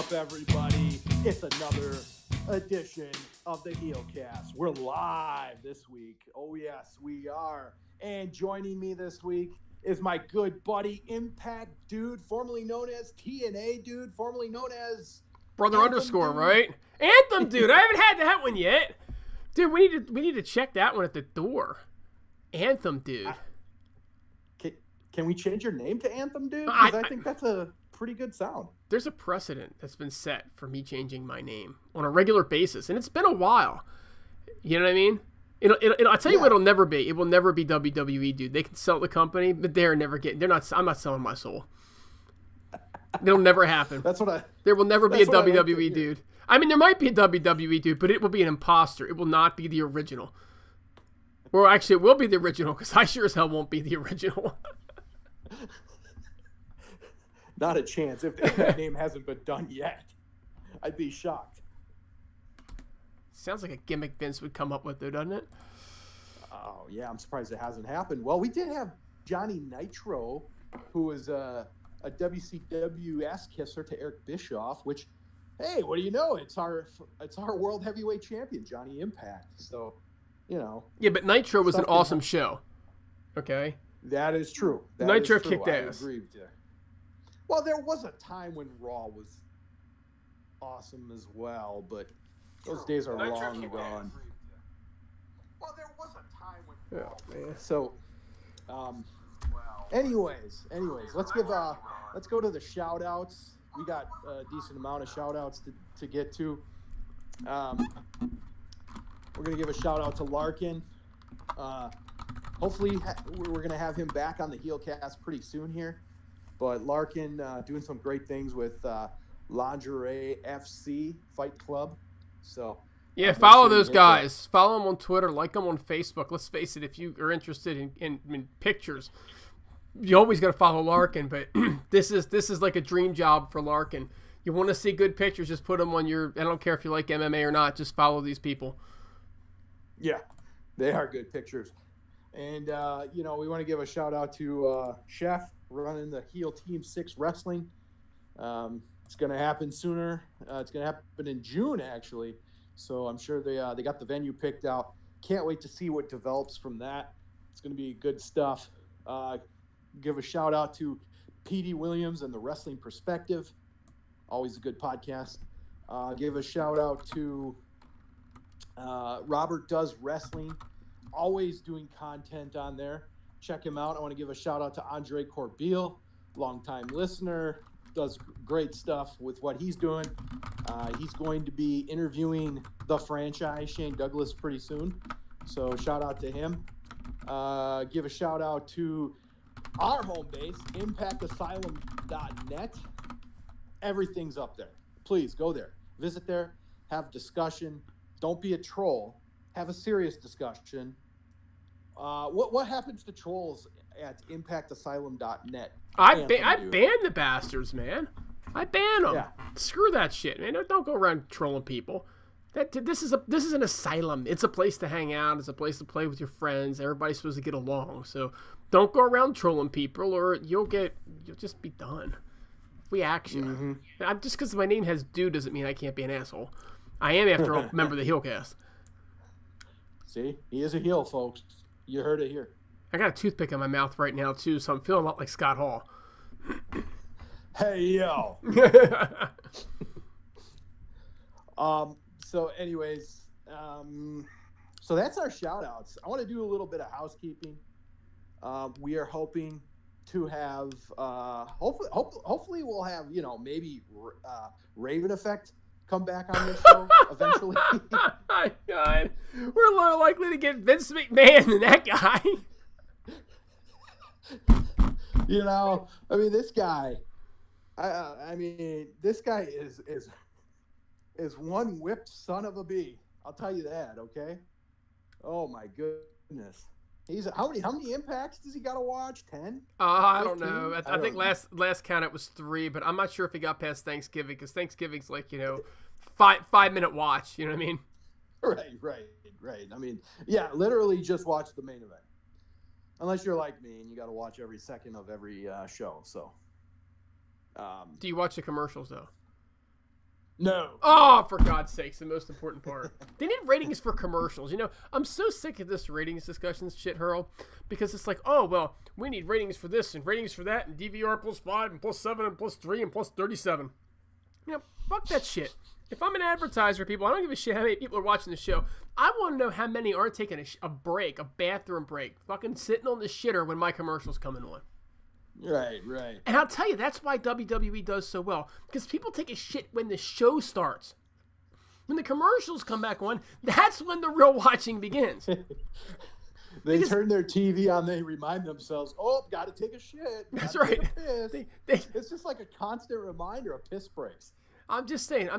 up, everybody? It's another edition of the Heelcast. We're live this week. Oh, yes, we are. And joining me this week is my good buddy, Impact Dude, formerly known as TNA Dude, formerly known as... Brother underscore, right? Anthem Dude. I haven't had that one yet. Dude, we need to check that one at the door. Anthem Dude. Can we change your name to Anthem Dude? Because I think that's a pretty good sound. There's a precedent that's been set for me changing my name on a regular basis, and it's been a while. You know what I mean? I'll tell you what it'll never be. It will never be WWE, dude. They can sell the company, but I'm not selling my soul. It'll never happen. There will never be a WWE dude. I mean, there might be a WWE dude, but it will be an imposter. It will not be the original. Or actually, it will be the original, because I sure as hell won't be the original. Not a chance. If that name hasn't been done yet, I'd be shocked. Sounds like a gimmick Vince would come up with, though, doesn't it? Oh, yeah. I'm surprised it hasn't happened. Well, we did have Johnny Nitro, who was a WCW ass kisser to Eric Bischoff, which, hey, what do you know? It's our world heavyweight champion, Johnny Impact. So, you know. Yeah, but Nitro was an awesome show. Okay? That is true. Nitro kicked ass. I agree with you. Well, there was a time when Raw was awesome as well, but those days are long gone. Well, there was a time when Raw. Man. So, anyways, let's go to the shout outs. We got a decent amount of shout outs to get to. We're going to give a shout out to Larkin. Hopefully we're going to have him back on the Heelcast pretty soon here. But Larkin doing some great things with Lingerie FC Fight Club. So yeah, follow those guys. Follow them on Twitter. Like them on Facebook. Let's face it, if you are interested in pictures, you always got to follow Larkin. But this is like a dream job for Larkin. You want to see good pictures, just put them on your. I don't care if you like MMA or not. Just follow these people. Yeah, they are good pictures. And we want to give a shout out to Chef running the Heel Team 6 Wrestling. It's going to happen sooner. It's going to happen in June, actually. So I'm sure they got the venue picked out. Can't wait to see what develops from that. It's going to be good stuff. Give a shout out to P.D. Williams and the Wrestling Perspective. Always a good podcast. Give a shout out to Robert Does Wrestling. Always doing content on there. Check him out. I want to give a shout out to Andre Corbeil, longtime listener, does great stuff with what he's doing. He's going to be interviewing the franchise, Shane Douglas, pretty soon. So shout out to him. Give a shout out to our home base, impactasylum.net. Everything's up there. Please go there. Visit there. Have discussion. Don't be a troll. Have a serious discussion. What happens to trolls at impactasylum.net? I ban the bastards, man. I ban them. Yeah. Screw that shit, man. Don't go around trolling people. This is an asylum. It's a place to hang out. It's a place to play with your friends. Everybody's supposed to get along. So don't go around trolling people, or you'll just be done. We action. Mm-hmm. Just because my name has Dude doesn't mean I can't be an asshole. I am, after all, member of the Heelcast. See, he is a heel, folks. You heard it here. I got a toothpick in my mouth right now, too, so I'm feeling a lot like Scott Hall. Hey, yo. So anyways, so that's our shout-outs. I want to do a little bit of housekeeping. We are hoping to have, hopefully we'll have, maybe Raven Effect come back on this show eventually. My God. We're more likely to get Vince McMahon than that guy. I mean, this guy, this guy is one whipped son of a bee. I'll tell you that, okay? Oh, my goodness. How many impacts does he got to watch? 10? I don't know. I think last count it was 3, but I'm not sure if he got past Thanksgiving, because Thanksgiving's like, 5-minute watch. You know what I mean? Right. I mean, yeah, literally just watch the main event. Unless you're like me and you got to watch every second of every show. So, do you watch the commercials though? No. Oh, for God's sakes, the most important part. They need ratings for commercials. You know, I'm so sick of this ratings discussions shit, Hurl, because it's like, oh, well, we need ratings for this and ratings for that and DVR +5 and +7 and +3 and +37. You know, fuck that shit. If I'm an advertiser, people, I don't give a shit how many people are watching the show. I want to know how many aren't taking a break, a bathroom break, fucking sitting on the shitter when my commercial's coming on. Right, right. And I'll tell you, that's why WWE does so well. Because people take a shit when the show starts. When the commercials come back on, that's when the real watching begins. They turn their TV on, they remind themselves, oh, got to take a shit. That's right. It's just like a constant reminder of piss breaks. I'm just saying,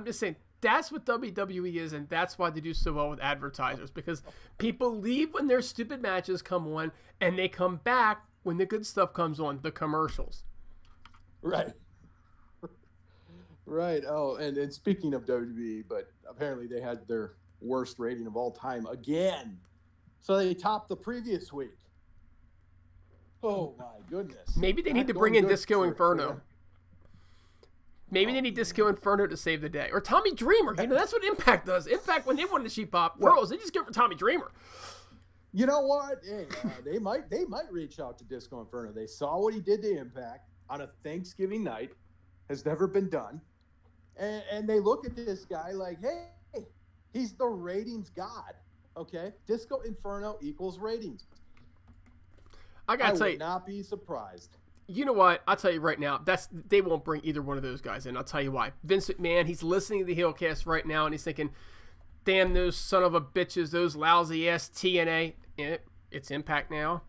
that's what WWE is, and that's why they do so well with advertisers. Because people leave when their stupid matches come on, and they come back when the good stuff comes on, the commercials. Right. Right. Oh, and speaking of WWE, but apparently they had their worst rating of all time again. So they topped the previous week. Oh, my goodness. Maybe they need to bring in Disco Inferno. Maybe they need Disco Inferno to save the day. Or Tommy Dreamer. You know, that's what Impact does. Impact, when they wanted to sheep pop Hurls, they just go for Tommy Dreamer. You know what? Hey, they might reach out to Disco Inferno. They saw what he did to Impact on a Thanksgiving night. Has never been done. And they look at this guy like, hey, he's the ratings god. Okay? Disco Inferno equals ratings. I would not be surprised. You know what? I'll tell you right now, they won't bring either one of those guys in. I'll tell you why. Vince McMahon, he's listening to the Heelcast right now, and he's thinking, damn those son of a bitches, those lousy-ass TNA. It's Impact now.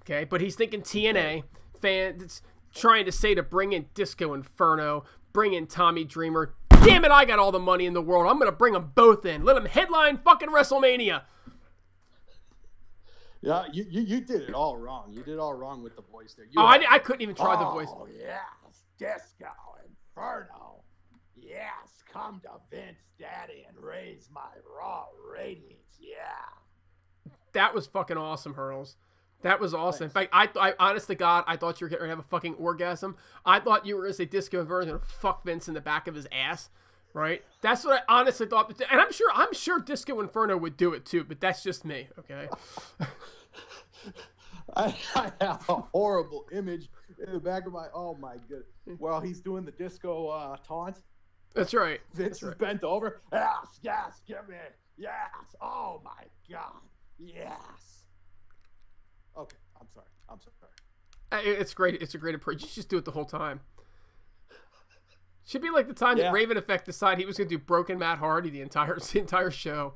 Okay? But he's thinking TNA. Fans trying to say to bring in Disco Inferno, bring in Tommy Dreamer. Damn it, I got all the money in the world. I'm going to bring them both in. Let them headline fucking WrestleMania. Yeah, you did it all wrong. You did it all wrong with the voice there. I couldn't even try the voice. Oh, yes, Disco Inferno. Yes, come to Vince Daddy and raise my Raw ratings. Yeah. That was fucking awesome, Hurls. That was awesome. Thanks. In fact, I honest to God, I thought you were going to have a fucking orgasm. I thought you were going to say Disco Inferno and fuck Vince in the back of his ass. Right? That's what I honestly thought. And I'm sure Disco Inferno would do it too, but that's just me, okay? I have a horrible image in the back of oh my goodness. Well, he's doing the disco taunt. That's right. Vince is bent over. Yes, give me. Yes. Oh my God. Yes. Okay, I'm sorry. It's great. It's a great approach. You should just do it the whole time. Should be like the time that Raven Effect decided he was going to do Broken Matt Hardy the entire show.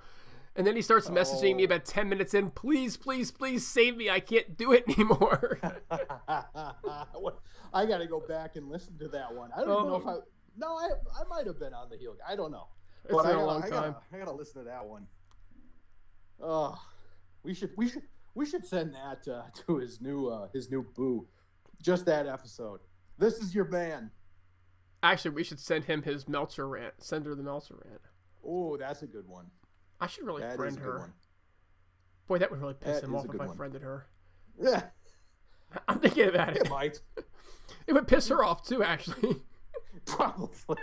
And then he starts messaging me about 10 minutes in, please, please, please save me. I can't do it anymore. I got to go back and listen to that one. I don't even know if I might have been on the heel. I don't know. It's been a long time. I got to listen to that one. Oh, we should send that to his new boo. Just that episode. This is your man. Actually, we should send him his Meltzer rant. Send her the Meltzer rant. Oh, that's a good one. I should really friend her. Boy, that would really piss him off if I friended her. Yeah. I'm thinking about it. It might. It would piss her off, too, actually. Probably.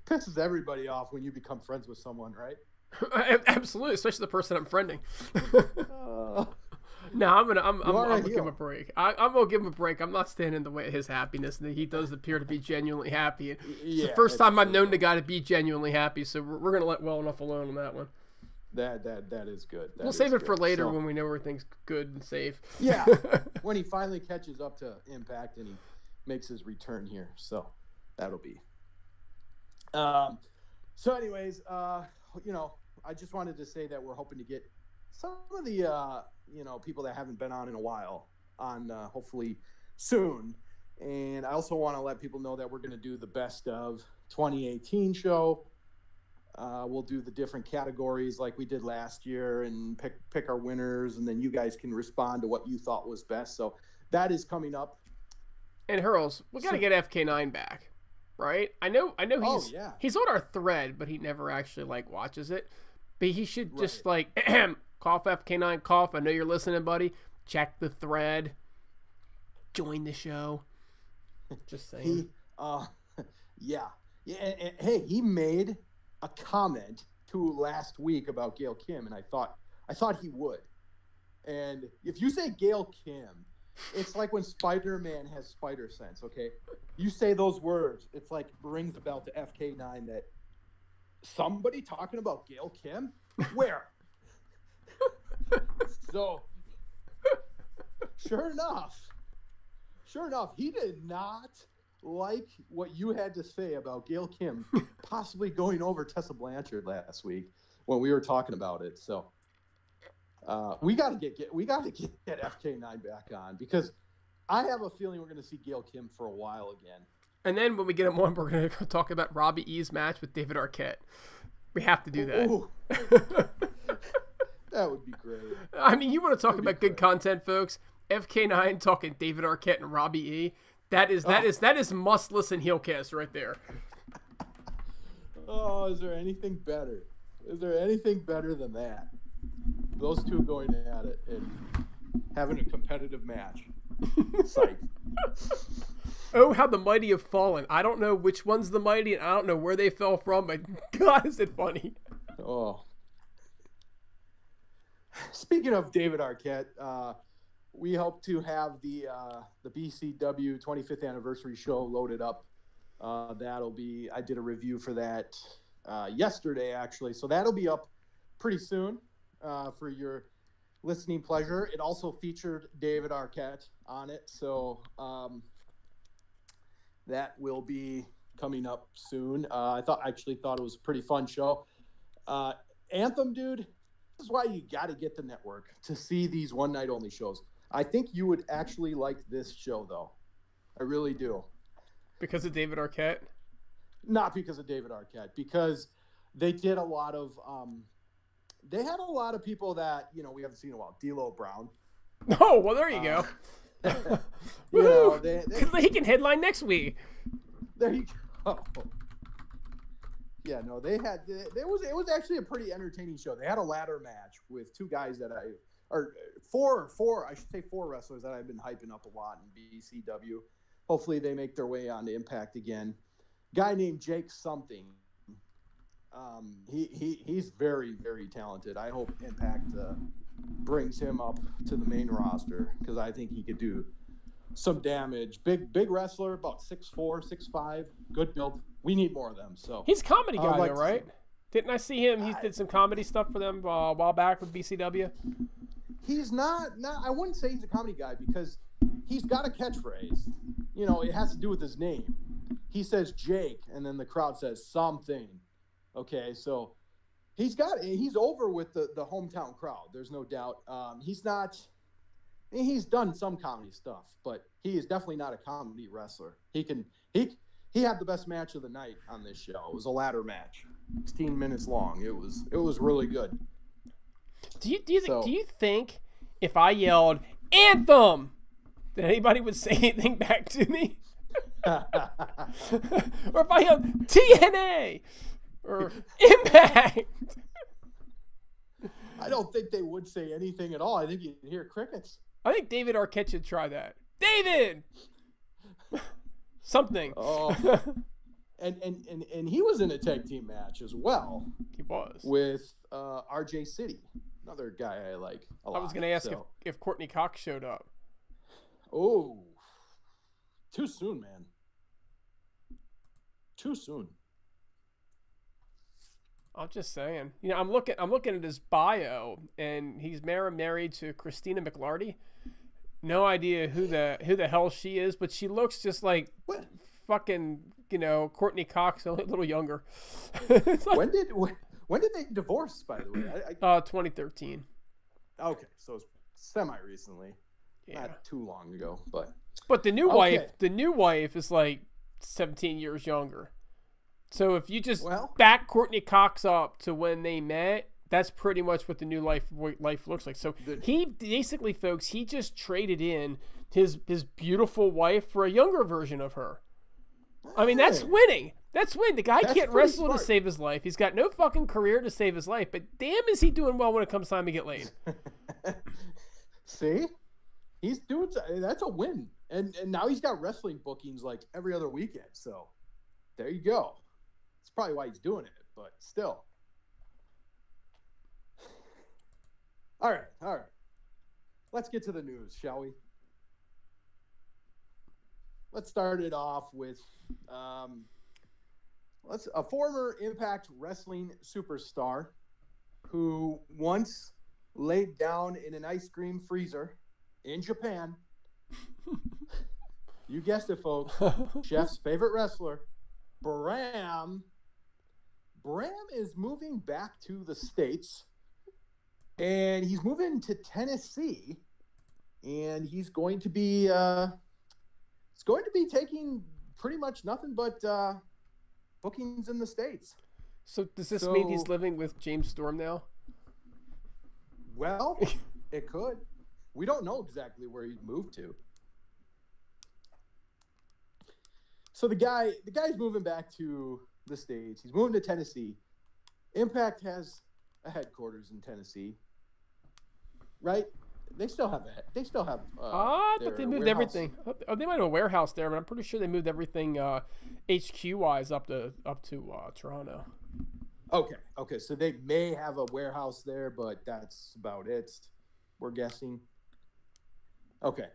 Pisses everybody off when you become friends with someone, right? Absolutely, especially the person I'm friending. No, I'm gonna give him a break. I'm gonna give him a break. I'm not standing in the way of his happiness, and he does appear to be genuinely happy. It's the first time I've known the guy to be genuinely happy, so we're gonna let well enough alone on that one. That is good. We'll save it for later when we know everything's good and safe. Yeah, when he finally catches up to Impact and he makes his return here, so that'll be. So, anyways, I just wanted to say that we're hoping to get some of the people that haven't been on in a while on hopefully soon. And I also want to let people know that we're going to do the best of 2018 show. We'll do the different categories like we did last year and pick our winners, and then you guys can respond to what you thought was best. So that is coming up. And Hurls, we got to get FK9 back, right? I know he's on our thread, but he never actually watches it. But he should just cough FK9, cough. I know you're listening, buddy. Check the thread. Join the show. Just saying. Yeah. Yeah, and hey, he made a comment to last week about Gail Kim, and I thought he would. And if you say Gail Kim, it's like when Spider-Man has spider sense. Okay, you say those words, it's like rings a bell to FK9 that somebody talking about Gail Kim. Where? So, sure enough, he did not like what you had to say about Gail Kim possibly going over Tessa Blanchard last week when we were talking about it. So we got to get FK9 back on, because I have a feeling we're going to see Gail Kim for a while again. And then when we get him on, we're going to talk about Robbie E's match with David Arquette. We have to do that. That would be great. I mean, you want to talk about good content, folks? FK9 talking David Arquette and Robbie E. That is must listen Heelcast right there. Oh, is there anything better? Is there anything better than that? Those two going at it and having a competitive match. Psych. Oh, how the mighty have fallen. I don't know which one's the mighty, and I don't know where they fell from, but God, is it funny. Oh. Speaking of David Arquette, we hope to have the BCW 25th anniversary show loaded up. I did a review for that yesterday, actually. So that'll be up pretty soon for your listening pleasure. It also featured David Arquette on it. So that will be coming up soon. I thought it was a pretty fun show. Anthem, dude, this is why you got to get the network to see these one night only shows. I think you would actually like this show, though. I really do. Because of David Arquette? Not because of David Arquette, because they did a lot of they had a lot of people that, we haven't seen in a while. D'Lo Brown. Oh, well, there you go. He can headline next week. There you go. Yeah, no, it was actually a pretty entertaining show. They had a ladder match with two guys four wrestlers that I've been hyping up a lot in BCW. Hopefully they make their way on to Impact again. Guy named Jake something. He's very, very talented. I hope Impact brings him up to the main roster, because I think he could do some damage. Big wrestler, about 6'4", 6'5", good build. We need more of them. So he's a comedy guy, though, right? Didn't I see him? He did some comedy stuff for them a while back with BCW. He's not. I wouldn't say he's a comedy guy, because he's got a catchphrase. It has to do with his name. He says Jake, and then the crowd says something. Okay, so he's over with the hometown crowd. There's no doubt. He's done some comedy stuff, but he is definitely not a comedy wrestler. He had the best match of the night on this show. It was a ladder match, 16 minutes long. It was really good. Do you think if I yelled Anthem, that anybody would say anything back to me? Or if I yelled TNA or Impact? I don't think they would say anything at all. I think you'd hear crickets. I think David Arquette should try that. David! Something. Oh. And he was in a tag team match as well. He was. With RJ City, another guy I like a lot. I was going to ask if Courtney Cox showed up. Oh. Too soon, man. Too soon. I'm just saying. I'm looking at his bio, and he's married to Christina McLarty. No idea who the hell she is, but she looks just like fucking Courtney Cox, a little younger. When did they divorce, by the way? 2013. Okay, so it's semi recently, not too long ago, but the new wife is like 17 years younger. So if you just back Courtney Cox up to when they met, that's pretty much what the new life looks like. So he basically, folks, he just traded in his beautiful wife for a younger version of her. I mean, that's winning. That's winning. The guy can't wrestle to save his life. He's got no fucking career to save his life. But damn, is he doing well when it comes time to get laid. See? He's doing – that's a win. And now he's got wrestling bookings like every other weekend. So there you go. probably why he's doing it, but still. All right. Let's get to the news, shall we? Let's start it off with a former Impact Wrestling superstar who once laid down in an ice cream freezer in Japan. You guessed it, folks. Chef's favorite wrestler, Bram. Bram is moving back to the States, and he's moving to Tennessee, and he's going to be taking pretty much nothing but bookings in the States. So does this mean he's living with James Storm now? Well, it could. We don't know exactly where he moved to. So the guy's moving back to the States. He's moving to Tennessee. Impact has a headquarters in Tennessee, right? They still have but they moved everything. Oh, they might have a warehouse there, but I'm pretty sure they moved everything HQ wise up to Toronto. Okay. So they may have a warehouse there, but that's about it. We're guessing. Okay.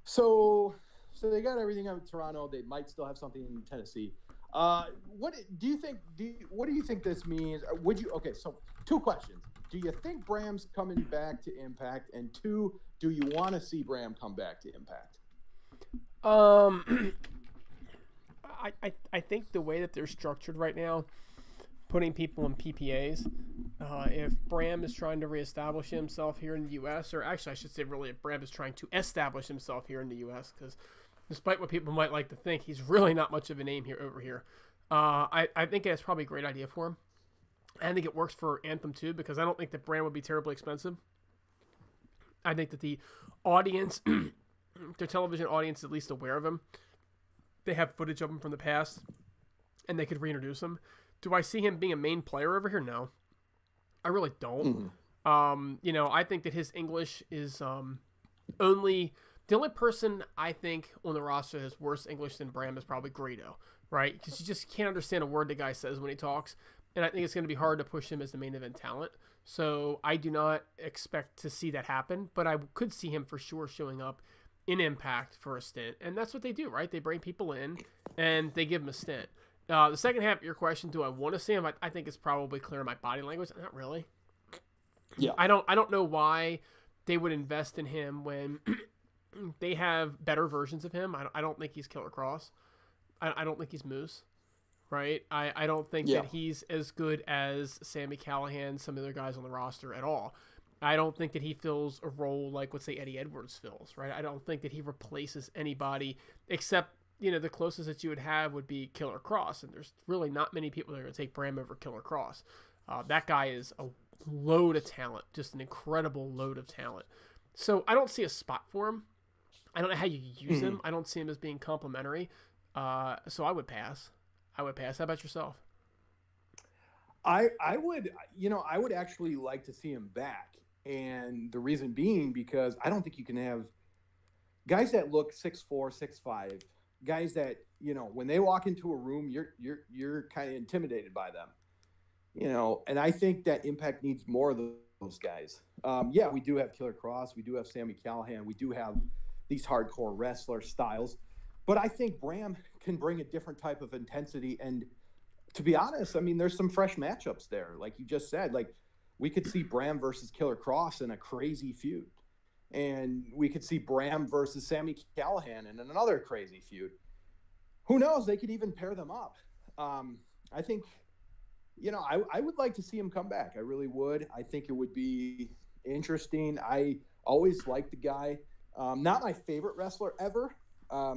So they got everything out of Toronto. They might still have something in Tennessee. What do you think this means? So 2 questions. Do you think Bram's coming back to Impact? And 2, do you want to see Bram come back to Impact? I think the way that they're structured right now, putting people in PPAs, if Bram is trying to reestablish himself here in the U.S., or actually I should say really if Bram is trying to establish himself here in the U.S., because despite what people might like to think, he's really not much of a name over here. I think it's probably a great idea for him. I think it works for Anthem too, because I don't think that Bram would be terribly expensive. I think that the audience, their television audience, is at least aware of him. They have footage of him from the past, and they could reintroduce him. Do I see him being a main player over here? No, I really don't. Mm-hmm. I think that his English is only the only person I think on the roster that has worse English than Bram is probably Grado, right? Because you just can't understand a word the guy says when he talks. And I think it's going to be hard to push him as the main event talent. So I do not expect to see that happen, but I could see him for sure showing up in Impact for a stint. And that's what they do, right? They bring people in and they give them a stint. The second half of your question, do I want to see him? I think it's probably clear in my body language. Not really. Yeah. I don't know why they would invest in him when they have better versions of him. I don't think he's Killer Cross. I don't think he's Moose. Right? I don't think that he's as good as Sami Callihan, some other guys on the roster at all. I don't think that he fills a role like, let's say, Eddie Edwards fills, right? I don't think that he replaces anybody except, the closest that you would have would be Killer Cross, and there's really not many people that are going to take Bram over Killer Cross. That guy is a load of talent, just an incredible load of talent. So I don't see a spot for him. I don't know how you use him. I don't see him as being complimentary. So I would pass. How about yourself? I would actually like to see him back. And the reason being because I don't think you can have guys that look 6'4", 6'5", guys that, when they walk into a room, you're kind of intimidated by them. And I think that Impact needs more of those guys. We do have Killer Cross, we do have Sami Callihan, we do have these hardcore wrestler styles. But I think Bram can bring a different type of intensity. And to be honest, I mean, there's some fresh matchups there. Like you just said, like we could see Bram versus Killer Cross in a crazy feud. And we could see Bram versus Sami Callihan in another crazy feud. Who knows? They could even pair them up. I think, I would like to see him come back. I really would. I think it would be interesting. I always liked the guy. Not my favorite wrestler ever.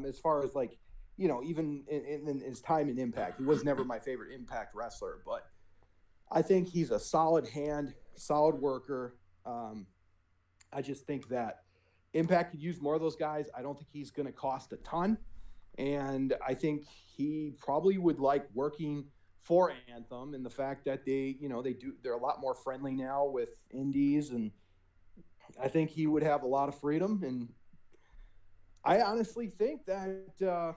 As far as like, even in his time in Impact, he was never my favorite Impact wrestler, but I think he's a solid hand, solid worker. I just think that Impact could use more of those guys. I don't think he's going to cost a ton. And I think he probably would like working for Anthem and the fact that they're a lot more friendly now with indies. And I think he would have a lot of freedom. And I honestly think that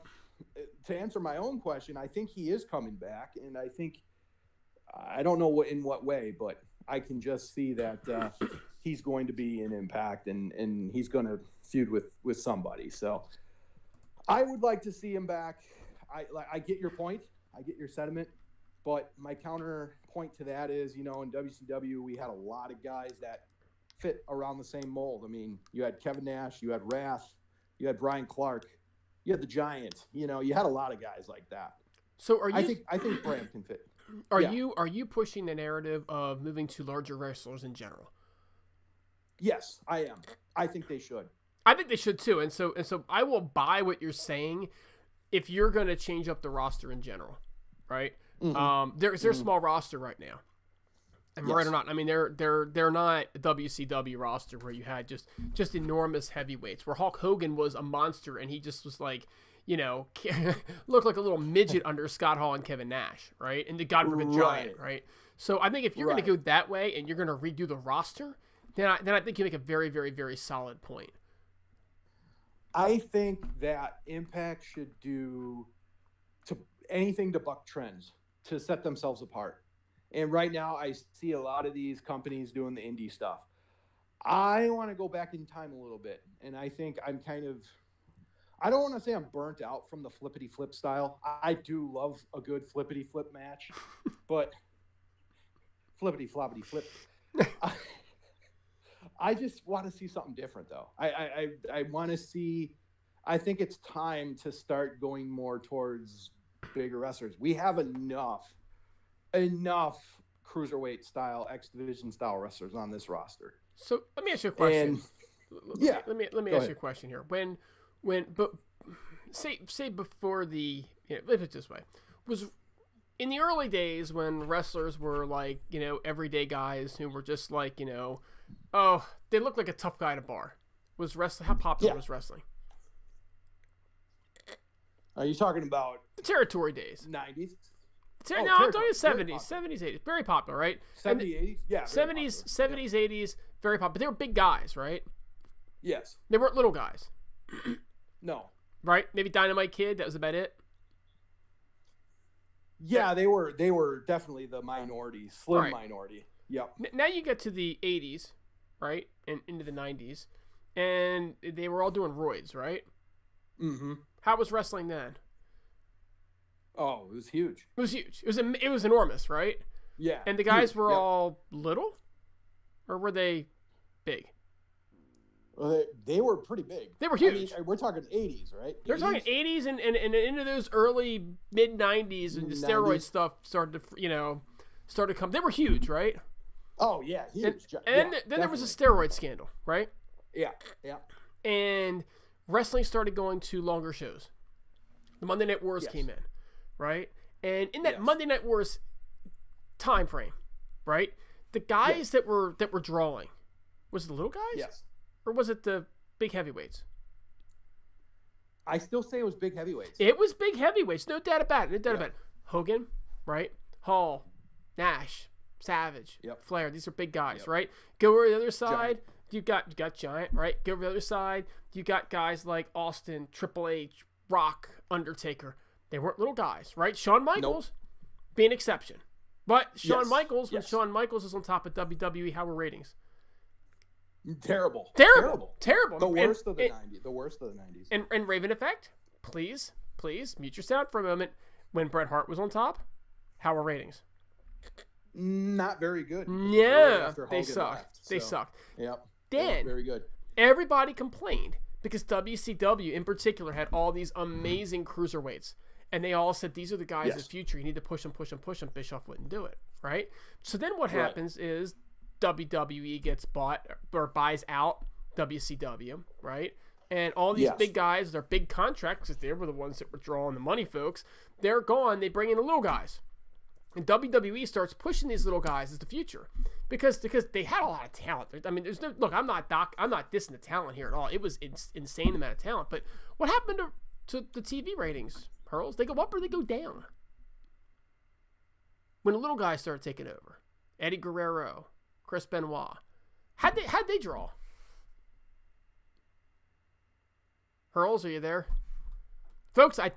to answer my own question, I think he is coming back, and I don't know in what way, but I can just see that he's going to be an Impact, and he's going to feud with somebody. So I would like to see him back. I get your point. I get your sentiment. But my counterpoint to that is, in WCW, we had a lot of guys that fit around the same mold. I mean, you had Kevin Nash, you had Wrath, you had Brian Clark, you had the Giant. You had a lot of guys like that. So are you? I think Bram can fit. Are you pushing the narrative of moving to larger wrestlers in general? Yes, I am. I think they should. I think they should too. And so I will buy what you're saying if you're going to change up the roster in general, right? Mm-hmm. There's a small roster right now. And right or not, I mean they're not a WCW roster where you had just enormous heavyweights where Hulk Hogan was a monster and he just was like, looked like a little midget under Scott Hall and Kevin Nash, right? And the God forbid Giant, right? So I think if you're going to go that way and you're going to redo the roster, then I think you make a very, very, very solid point. I think that Impact should do anything to buck trends, to set themselves apart. And right now I see a lot of these companies doing the indie stuff. I want to go back in time a little bit. And I think I don't want to say I'm burnt out from the flippity flip style. I do love a good flippity flip match, but flippity floppity flip. I just want to see something different though. I want to see, I think it's time to start going more towards bigger wrestlers. We have enough cruiserweight style, X Division style wrestlers on this roster. So let me ask you a question. Let me ask you a question here. But say before let's put it this way, was in the early days when wrestlers were like, everyday guys who were just like, they looked like a tough guy at a bar. Was wrestling, how popular was wrestling? Are you talking about the territory days? 90s? No, I'm talking 70s, 80s. Very popular, right? 70s, 80s? Yeah. 70s, 80s, very popular. But they were big guys, right? Yes. They weren't little guys. No. Right? Maybe Dynamite Kid, that was about it? Yeah, they were definitely the minority, slim minority. Yep. Now you get to the 80s, right? And into the 90s. And they were all doing roids, right? Mm-hmm. How was wrestling then? Oh, it was huge. It was huge. It was enormous, right? Yeah. And the guys were all little? Or were they big? Well, they were pretty big. They were huge. I mean, we're talking 80s, right? They're talking 80s and into those early mid-90s and the steroid stuff started to come. They were huge, right? Oh, yeah, huge. And then there was a steroid scandal, right? Yeah, yeah. And wrestling started going to longer shows. The Monday Night Wars came in, right? And in that Monday Night Wars time frame, right? The guys that were drawing, was it the little guys? Yes. Or was it the big heavyweights? I still say it was big heavyweights. It was big heavyweights. No doubt about it. Hogan, right? Hall, Nash, Savage, Flair. These are big guys, right? Go over the other side. You got Giant, right? Go over the other side. You got guys like Austin, Triple H, Rock, Undertaker. They weren't little guys, right? Shawn Michaels being an exception. But Shawn Michaels, when Shawn Michaels is on top of WWE, how were ratings? Terrible. The worst of the 90s. The worst of the 90s. And Raven Effect, please mute your sound for a moment. When Bret Hart was on top, how were ratings? Not very good. Yeah, they sucked. They sucked. Yep. Then very good. Everybody complained because WCW in particular had all these amazing cruiserweights, and they all said these are the guys of the future. You need to push them. Bischoff wouldn't do it, right? So then what happens is WWE gets bought or buys out WCW, right? And all these big guys, their big contracts, because they were the ones that were drawing the money, folks, they're gone. They bring in the little guys. And WWE starts pushing these little guys as the future because they had a lot of talent. I mean, there's no look. I'm not dissing the talent here at all. It was insane amount of talent. But what happened to the TV ratings, Hurls? They go up or they go down when the little guys started taking over. Eddie Guerrero, Chris Benoit. How'd they draw? Hurls, are you there, folks? I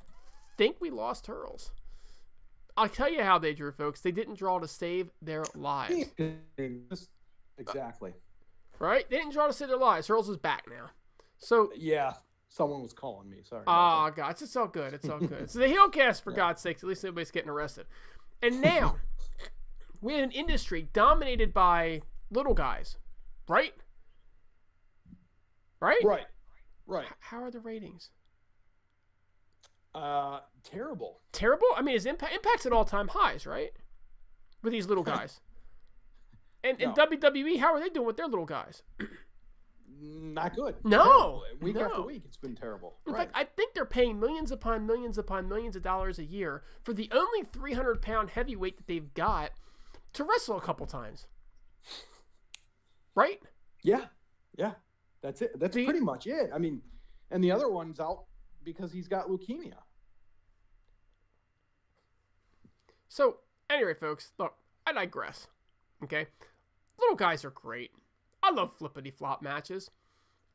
think we lost Hurls. I'll tell you how they drew, folks. They didn't draw to save their lives. Exactly. Right? They didn't draw to save their lives. Hurls is back now. So yeah, someone was calling me. Sorry. Oh, God. It's all good. It's all good. So the Heelcast, for God's sakes, at least nobody's getting arrested. And now, we have an industry dominated by little guys. Right? Right? Right. How are the ratings? Terrible. Terrible? I mean, Impact's at all-time highs, right? With these little guys. And WWE, how are they doing with their little guys? Not good. No. Week after week, it's been terrible. In fact, I think they're paying millions upon millions upon millions of dollars a year for the only 300-pound heavyweight that they've got to wrestle a couple times. Right? Yeah. That's it. That's pretty much it. I mean, and the other one's out because he's got leukemia. So, anyway, folks, look, I digress. Okay? Little guys are great. I love flippity-flop matches.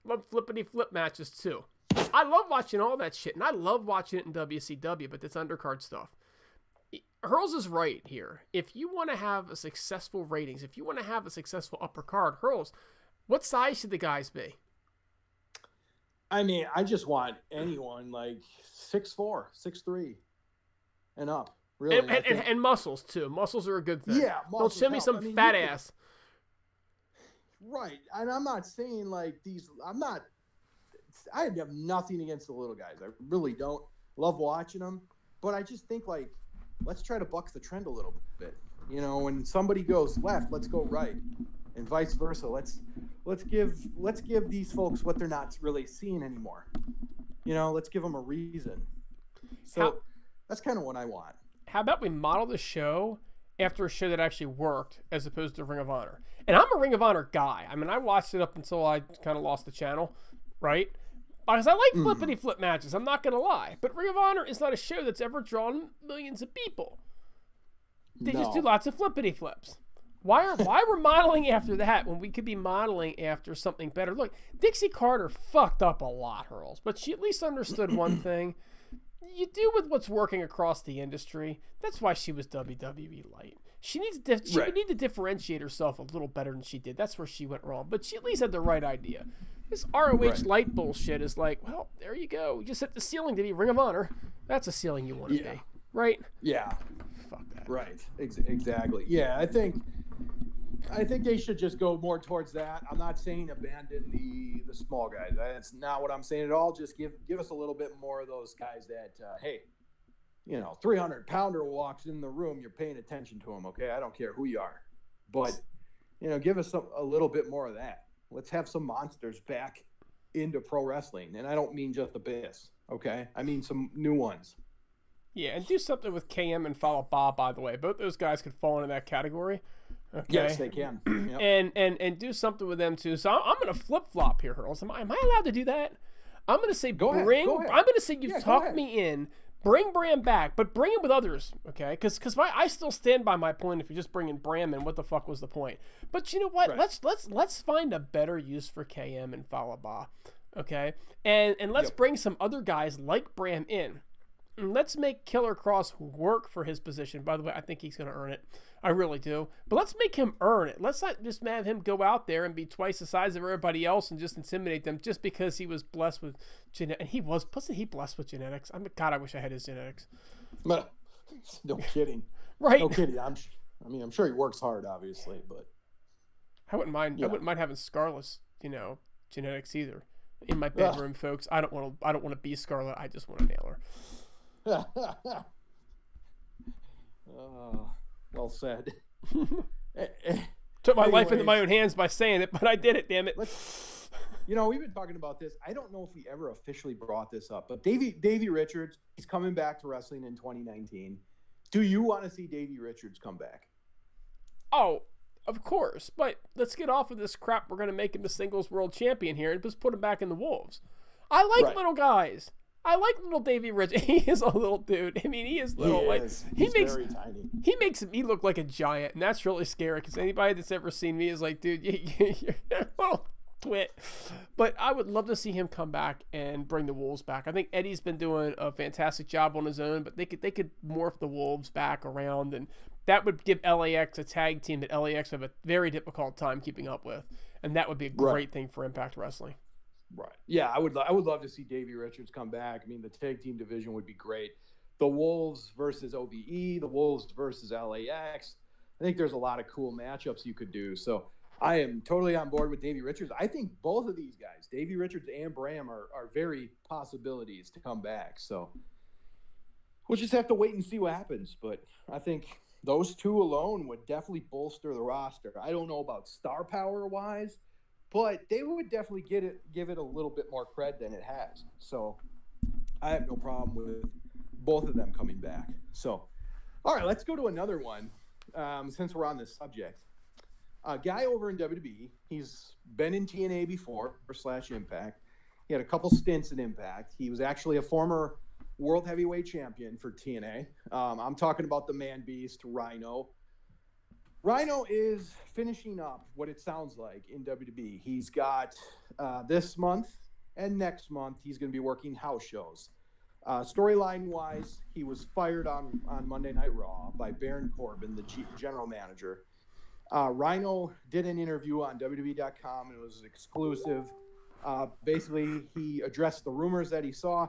Love flippity-flip matches, too. I love watching all that shit, and I love watching it in WCW, but it's undercard stuff. Hurls is right here. If you want to have a successful ratings, if you want to have a successful upper card, Hurls, what size should the guys be? I mean, I just want anyone like 6'4", 6'3", and up. Really, and muscles too. Muscles are a good thing. Yeah, don't show me some fat ass. Right, and I'm not saying like these. I have nothing against the little guys. I really don't. Love watching them, but I just think like let's try to buck the trend a little bit. You know, when somebody goes left, let's go right, and vice versa. Let's give these folks what they're not really seeing anymore. You know, let's give them a reason. So that's kind of what I want. How about we model the show after a show that actually worked as opposed to Ring of Honor? And I'm a Ring of Honor guy. I mean, I watched it up until I kind of lost the channel, right? Because I like flippity-flip matches. I'm not going to lie. But Ring of Honor is not a show that's ever drawn millions of people. They just do lots of flippity-flips. Why we're modeling after that when we could be modeling after something better? Look, Dixie Carter fucked up a lot, Hurls, but she at least understood one thing. You do with what's working across the industry. That's why she was WWE light. She would need to differentiate herself a little better than she did. That's where she went wrong. But she at least had the right idea. This ROH light bullshit is like, well, there you go. You just hit the ceiling to be Ring of Honor. That's a ceiling you want to be, right? Yeah. Fuck that. Right. Exactly. Yeah, I think they should just go more towards that. I'm not saying abandon the small guys. That's not what I'm saying at all. Just give us a little bit more of those guys that, hey, 300-pounder walks in the room, you're paying attention to him, okay? I don't care who you are. But, give us a little bit more of that. Let's have some monsters back into pro wrestling. And I don't mean just Abyss, okay? I mean some new ones. Yeah, and do something with KM and Follow Bob, by the way. Both those guys could fall into that category. Okay. Yes, they can. Yep. And do something with them too. So I'm going to flip flop here, Hurls. Am I allowed to do that? I'm going to say go ahead. I'm going to say you've talked me in. Bring Bram back, but bring him with others, okay? Because I still stand by my point. If you're just bringing Bram in, what the fuck was the point? But you know what? Right. Let's find a better use for KM and Falaba, okay? And let's bring some other guys like Bram in. And let's make Killer Cross work for his position. By the way, I think he's going to earn it. I really do. But let's make him earn it. Let's not just have him go out there and be twice the size of everybody else and just intimidate them just because he was blessed with genetics. And he was. Wasn't he blessed with genetics? God, I wish I had his genetics. No kidding. Right. No kidding. I'm sure he works hard, obviously, but I wouldn't mind. I wouldn't mind having Scarlett's, genetics either. In my bedroom, folks. I don't want to be Scarlett. I just want to nail her. Well said. Took my life into my own hands by saying it, but I did it, damn it. We've been talking about this. I don't know if we ever officially brought this up, but Davey Richards, he's coming back to wrestling in 2019. Do you want to see Davey Richards come back? Oh, of course. But let's get off of this crap. We're going to make him the singles world champion here and just put him back in the Wolves. I like little guys. I like little Davey Richards. He is a little dude. I mean, he is little. He's very tiny. He makes me look like a giant, and that's really scary because anybody that's ever seen me is like, dude, you're little. Twit. But I would love to see him come back and bring the Wolves back. I think Eddie's been doing a fantastic job on his own, but they could morph the Wolves back around, and that would give LAX a tag team that LAX have a very difficult time keeping up with, and that would be a great thing for Impact Wrestling. Right. Yeah, I would love to see Davey Richards come back. I mean, the tag team division would be great. The Wolves versus OVE, the Wolves versus LAX. I think there's a lot of cool matchups you could do. So I am totally on board with Davey Richards. I think both of these guys, Davey Richards and Bram, are very possibilities to come back. So we'll just have to wait and see what happens. But I think those two alone would definitely bolster the roster. I don't know about star power wise, but they would definitely give it a little bit more cred than it has. So I have no problem with both of them coming back. So, all right, let's go to another one since we're on this subject. A guy over in WWE, he's been in TNA before, / Impact. He had a couple stints in Impact. He was actually a former World Heavyweight Champion for TNA. I'm talking about the Man Beast, Rhino. Rhino is finishing up what it sounds like in WWE. He's got this month and next month, he's going to be working house shows. Storyline-wise, he was fired on Monday Night Raw by Baron Corbin, the general manager. Rhino did an interview on WWE.com. It was exclusive. Basically, he addressed the rumors that he saw.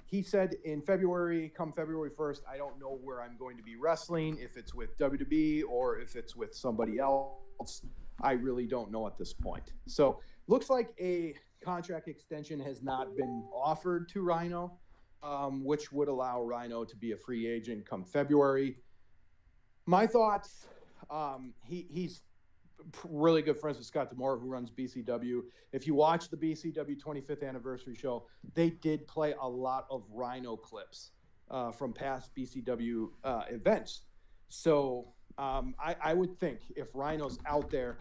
He said come February 1st, I don't know where I'm going to be wrestling, if it's with WWE or if it's with somebody else. I really don't know at this point. So looks like a contract extension has not been offered to Rhino, which would allow Rhino to be a free agent come February. My thoughts, he's really good friends with Scott D'Amore, who runs BCW. If you watch the BCW 25th anniversary show, they did play a lot of Rhino clips from past BCW events. So I would think if Rhino's out there,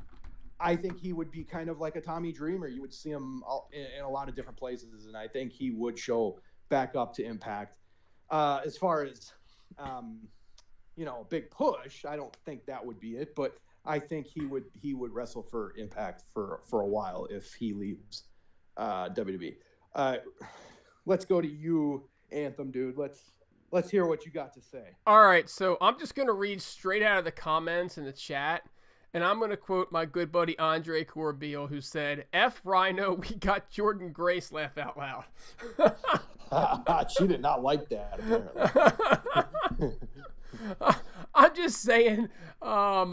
I think he would be kind of like a Tommy Dreamer. You would see him in a lot of different places, and I think he would show back up to Impact. As far as, a big push, I don't think that would be it, but I think he would wrestle for Impact for a while if he leaves WWE. Let's go to you, Anthem, dude. Let's hear what you got to say. All right, so I'm just going to read straight out of the comments in the chat, and I'm going to quote my good buddy Andre Corbeil, who said, F Rhino, we got Jordan Grace, laugh out loud. She did not like that, apparently. I'm just saying, I'm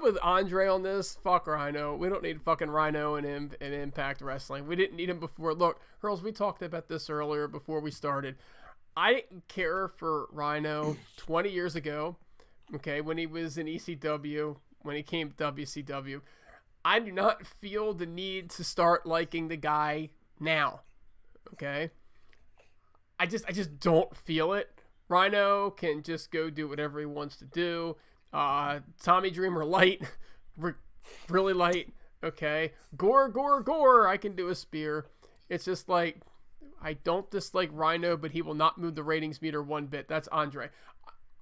with Andre on this. Fuck Rhino. We don't need fucking Rhino in Impact Wrestling. We didn't need him before. Look, Hurls, we talked about this earlier before we started. I didn't care for Rhino 20 years ago, okay, when he was in ECW, when he came to WCW. I do not feel the need to start liking the guy now, okay? I just don't feel it. Rhino can just go do whatever he wants to do. Tommy Dreamer light, really light, okay? Gore, I can do a spear. It's just like, I don't dislike Rhino, but he will not move the ratings meter one bit. That's Andre.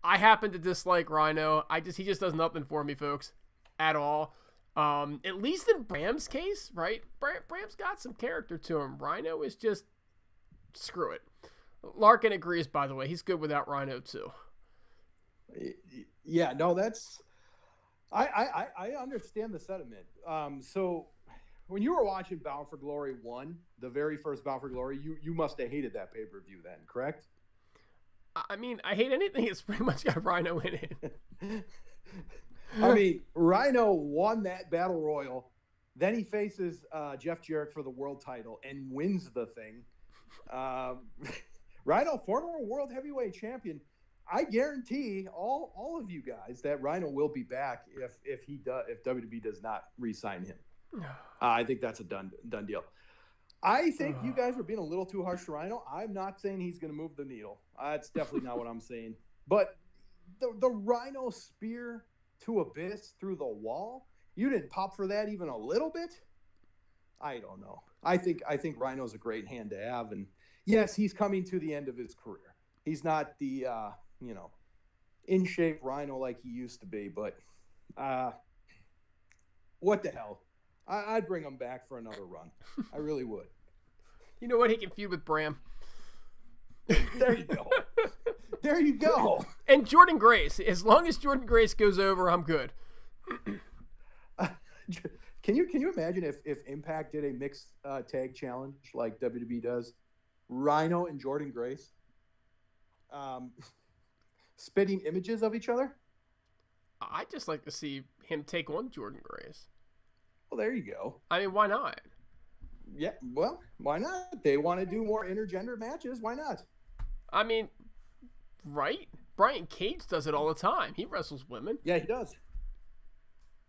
I happen to dislike Rhino. He just does nothing for me, folks, at all. At least in Bram's case, right? Bram's got some character to him. Rhino is just, screw it. Larkin agrees, by the way. He's good without Rhino, too. Yeah, no, that's... I understand the sentiment. So when you were watching Bound for Glory 1, the very first Bound for Glory, you must have hated that pay-per-view then, correct? I mean, I hate anything that's pretty much got Rhino in it. I mean, Rhino won that Battle Royal. Then he faces Jeff Jarrett for the world title and wins the thing. Rhino, former World Heavyweight Champion. I guarantee all of you guys that Rhino will be back if WWE does not re-sign him. I think that's a done deal. I think you guys are being a little too harsh to Rhino. I'm not saying he's going to move the needle. That's definitely not what I'm saying. But the Rhino spear to Abyss through the wall, you didn't pop for that even a little bit? I don't know. I think Rhino's a great hand to have. And yes, he's coming to the end of his career. He's not the, in shape Rhino like he used to be. But what the hell? I'd bring him back for another run. I really would. You know what? He can feud with Bram. There you go. There you go. And Jordan Grace. As long as Jordan Grace goes over, I'm good. Can you imagine if Impact did a mixed tag challenge like WWE does? Rhino and Jordan Grace spitting images of each other? I'd just like to see him take on Jordan Grace. Well, there you go. I mean, why not? Yeah, well, why not? They want to do more intergender matches. Why not? I mean, right? Brian Cage does it all the time. He wrestles women. Yeah, he does.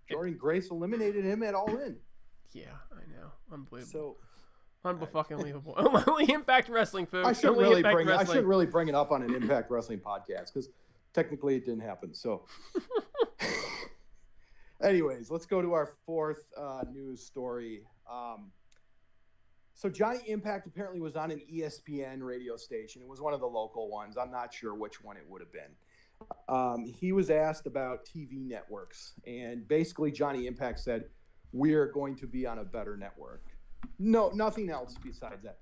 Jordan Grace eliminated him at All In. Yeah, I know. Unbelievable. So, unbelievable. Only Impact Wrestling, folks. I shouldn't really bring it up on an Impact Wrestling podcast because technically it didn't happen. So, anyways, let's go to our fourth news story. So Johnny Impact apparently was on an ESPN radio station. It was one of the local ones. I'm not sure which one it would have been. He was asked about TV networks, and basically Johnny Impact said, "We're going to be on a better network." No, nothing else besides that.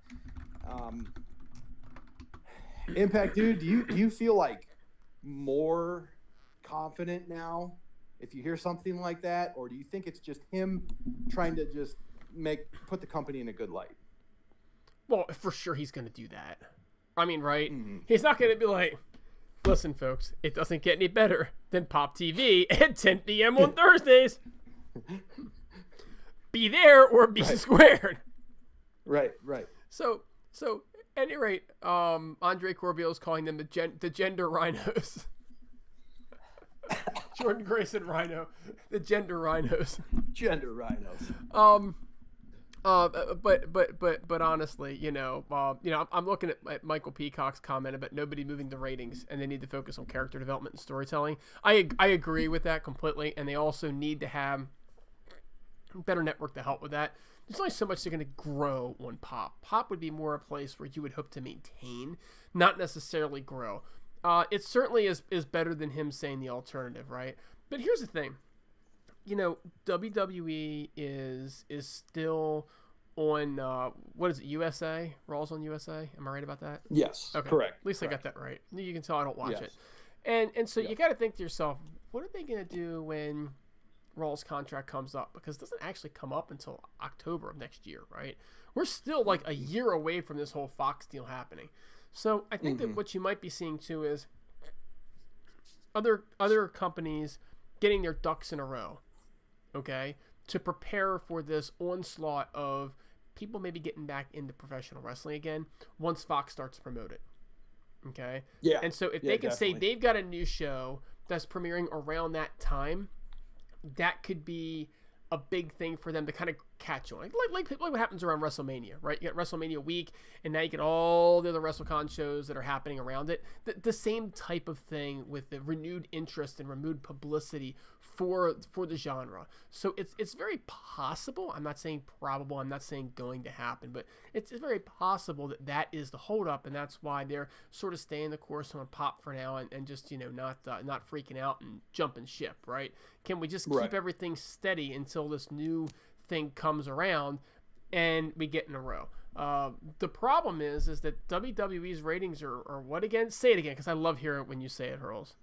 Impact, dude, do you feel like more confident now if you hear something like that, or do you think it's just him trying to just put the company in a good light? Well, for sure he's going to do that. I mean, right? Mm-hmm. He's not going to be like, listen, folks, it doesn't get any better than Pop TV at 10 p.m. on Thursdays. Be there or be squared. Right. So at any rate, Andre Corbio is calling them the gender rhinos. Jordan Grace and Rhino, the gender rhinos. Gender rhinos. But honestly, I'm looking at Michael Peacock's comment about nobody moving the ratings, and they need to focus on character development and storytelling. I agree with that completely, and they also need to have a better network to help with that. There's only so much they're going to grow on Pop. Pop would be more a place where you would hope to maintain, not necessarily grow. It certainly is better than him saying the alternative, right? But here's the thing. WWE is still on, what is it, USA? Raw's on USA? Am I right about that? Yes, okay. Correct. At least I got that right. You can tell I don't watch Yes. it. And so you got to think to yourself, what are they going to do when Raw's contract comes up? Because it doesn't actually come up until October of next year, right? We're still like a year away from this whole Fox deal happening. So I think that what you might be seeing too is other companies getting their ducks in a row, okay, to prepare for this onslaught of people maybe getting back into professional wrestling again once Fox starts to promote it, okay? Yeah. And so if they can say they've got a new show that's premiering around that time, that could be a big thing for them to kind of catch on. Like what happens around WrestleMania, right? You got WrestleMania week, and now you get all the other WrestleCon shows that are happening around it. The same type of thing with the renewed interest and renewed publicity for the genre. So it's very possible. I'm not saying probable. I'm not saying going to happen, but it's very possible that is the holdup, and that's why they're sort of staying the course on Pop for now and just not freaking out and jumping ship, right? Can we just keep everything steady until this new thing comes around and we get in a row? The problem is that WWE's ratings are what again? Say it again, because I love hearing it when you say it, Hurls.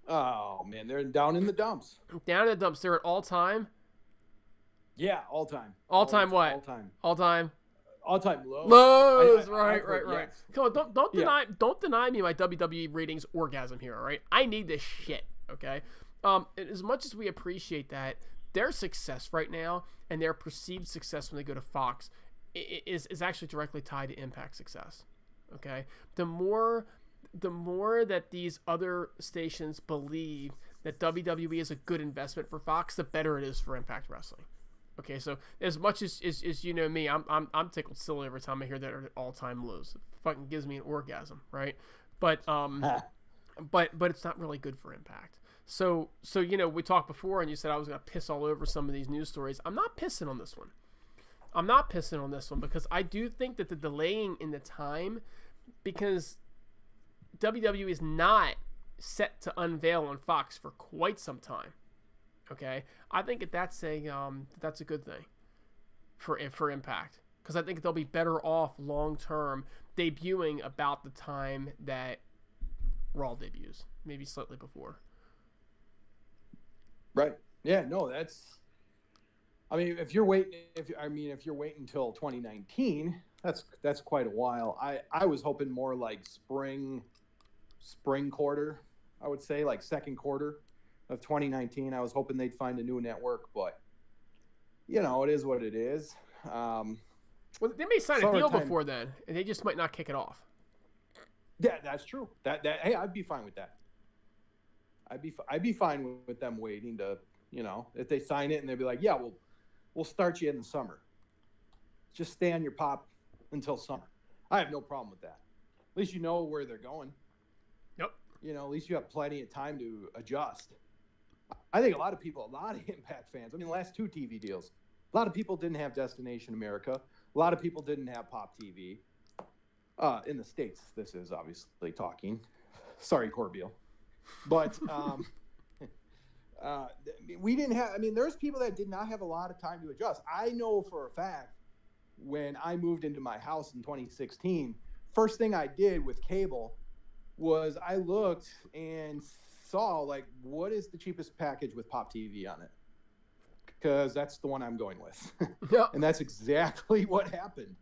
Oh man, they're down in the dumps. Down in the dumps. They're at all time. Yeah, all time. All time what? All time lows. Lows. Right. Yes. Come on, don't deny me my WWE ratings orgasm here. All right, I need this shit. Okay. As much as we appreciate that, their success right now and their perceived success when they go to Fox is actually directly tied to Impact success. Okay, the more that these other stations believe that WWE is a good investment for Fox, the better it is for Impact Wrestling. Okay, so as much as you know me, I'm tickled silly every time I hear that are at all-time lows. It fucking gives me an orgasm, right? But it's not really good for Impact. So we talked before, and you said I was going to piss all over some of these news stories. I'm not pissing on this one. Because I do think that the delaying in the time, because WWE is not set to unveil on Fox for quite some time. Okay, I think that's a good thing. for Impact, because I think they'll be better off long term debuting about the time that Raw debuts, maybe slightly before. Right. Yeah. No, that's. I mean, if you're waiting until 2019, that's quite a while. I was hoping more like spring quarter. I would say like second quarter of 2019. I was hoping they'd find a new network, but it is what it is. Well, they may sign a deal before then, and they just might not kick it off. Yeah, that's true. Hey, I'd be fine with that. I'd be fine with them waiting to, if they sign it and they'd be like, yeah, we'll start you in the summer. Just stay on your pop until summer. I have no problem with that. At least you know where they're going. Yep. At least you have plenty of time to adjust. I think a lot of Impact fans, the last 2 TV deals, a lot of people didn't have Destination America. A lot of people didn't have Pop TV. In the States, this is obviously talking. Sorry, Corbeil. But we didn't have, there's people that did not have a lot of time to adjust. I know for a fact when I moved into my house in 2016, first thing I did with cable was I looked and saw, like, what is the cheapest package with Pop TV on it? Because that's the one I'm going with. Yep. And that's exactly what happened.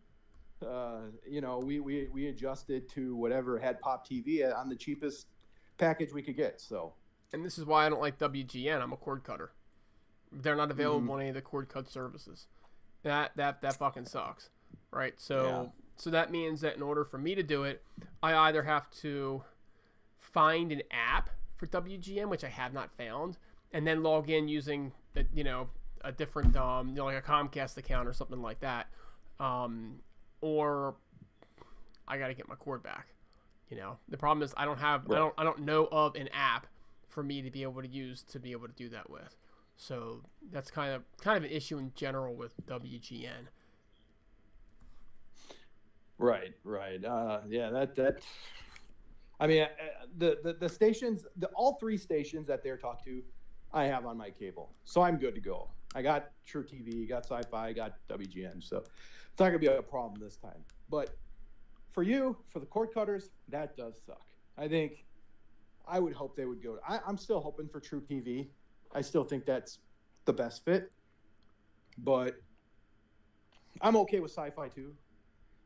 We adjusted to whatever had Pop TV on the cheapest package we could get. So, and this is why I don't like WGN. I'm a cord cutter. They're not available on any of the cord cut services. That fucking sucks, right? So that means that in order for me to do it, I either have to find an app for WGN, which I have not found, and then log in using a different like a Comcast account or something like that, or I got to get my cord back. The problem is I don't know of an app for me to be able to use to be able to do that with. So that's kind of an issue in general with WGN. Right. The stations, all 3 stations that they're talked to, I have on my cable, so I'm good to go. I got True TV, got Sci-Fi, got WGN, so it's not gonna be a problem this time. But for the cord cutters, that does suck. I would hope they would go. I'm still hoping for True TV. I still think that's the best fit, but I'm okay with Sci-Fi too.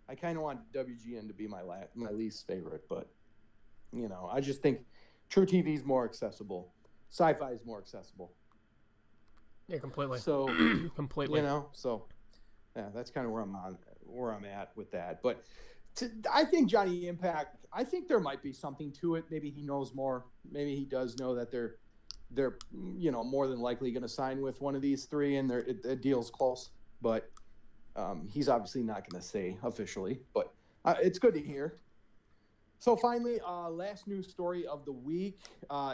I kind of want WGN to be my least favorite, but I just think True TV is more accessible. Sci-Fi is more accessible. Yeah, completely. So completely. So yeah, that's kind of where I'm at with that. But I think Johnny Impact, I think there might be something to it. Maybe he knows more. Maybe he does know that they're more than likely going to sign with one of these 3, and the deal's close. But he's obviously not going to say officially. But it's good to hear. So finally, last news story of the week.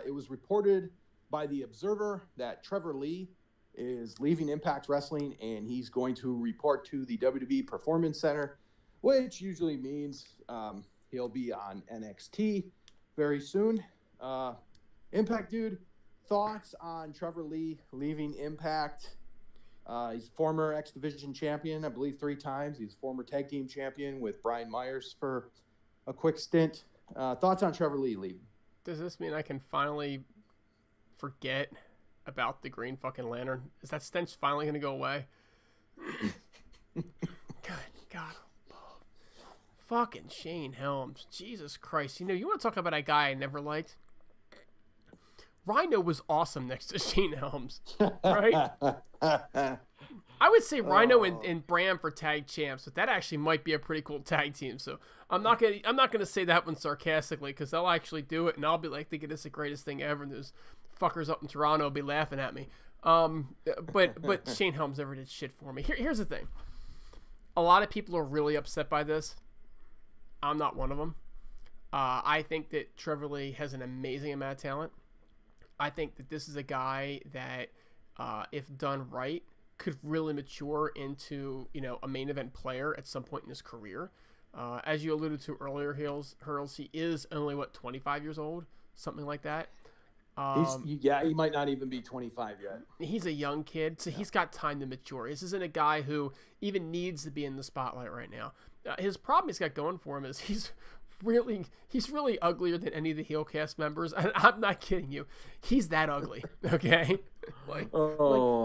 It was reported by the Observer that Trevor Lee is leaving Impact Wrestling, and he's going to report to the WWE Performance Center, which usually means he'll be on NXT very soon. Impact dude, thoughts on Trevor Lee leaving Impact? He's former X Division champion, I believe 3 times. He's former tag team champion with Brian Myers for a quick stint. Thoughts on Trevor Lee leaving? Does this mean I can finally forget about the Green fucking Lantern? Is that stench finally going to go away? Good God. Fucking Shane Helms. Jesus Christ. You want to talk about a guy I never liked? Rhino was awesome next to Shane Helms, right? I would say Rhino and Bram for tag champs, but that actually might be a pretty cool tag team. So I'm not gonna say that one sarcastically, because they'll actually do it, and I'll be like thinking it's the greatest thing ever, and those fuckers up in Toronto will be laughing at me. But Shane Helms never did shit for me. Here's the thing: a lot of people are really upset by this. I'm not one of them. I think that Trevor Lee has an amazing amount of talent. I think that this is a guy that, if done right, could really mature into, a main event player at some point in his career. As you alluded to earlier, Hurls, he is only, 25 years old? Something like that. He might not even be 25 yet. He's a young kid, so he's got time to mature. This isn't a guy who even needs to be in the spotlight right now. His problem he's got going for him is he's really uglier than any of the Heelcast members. And I'm not kidding you. He's that ugly. Okay. Like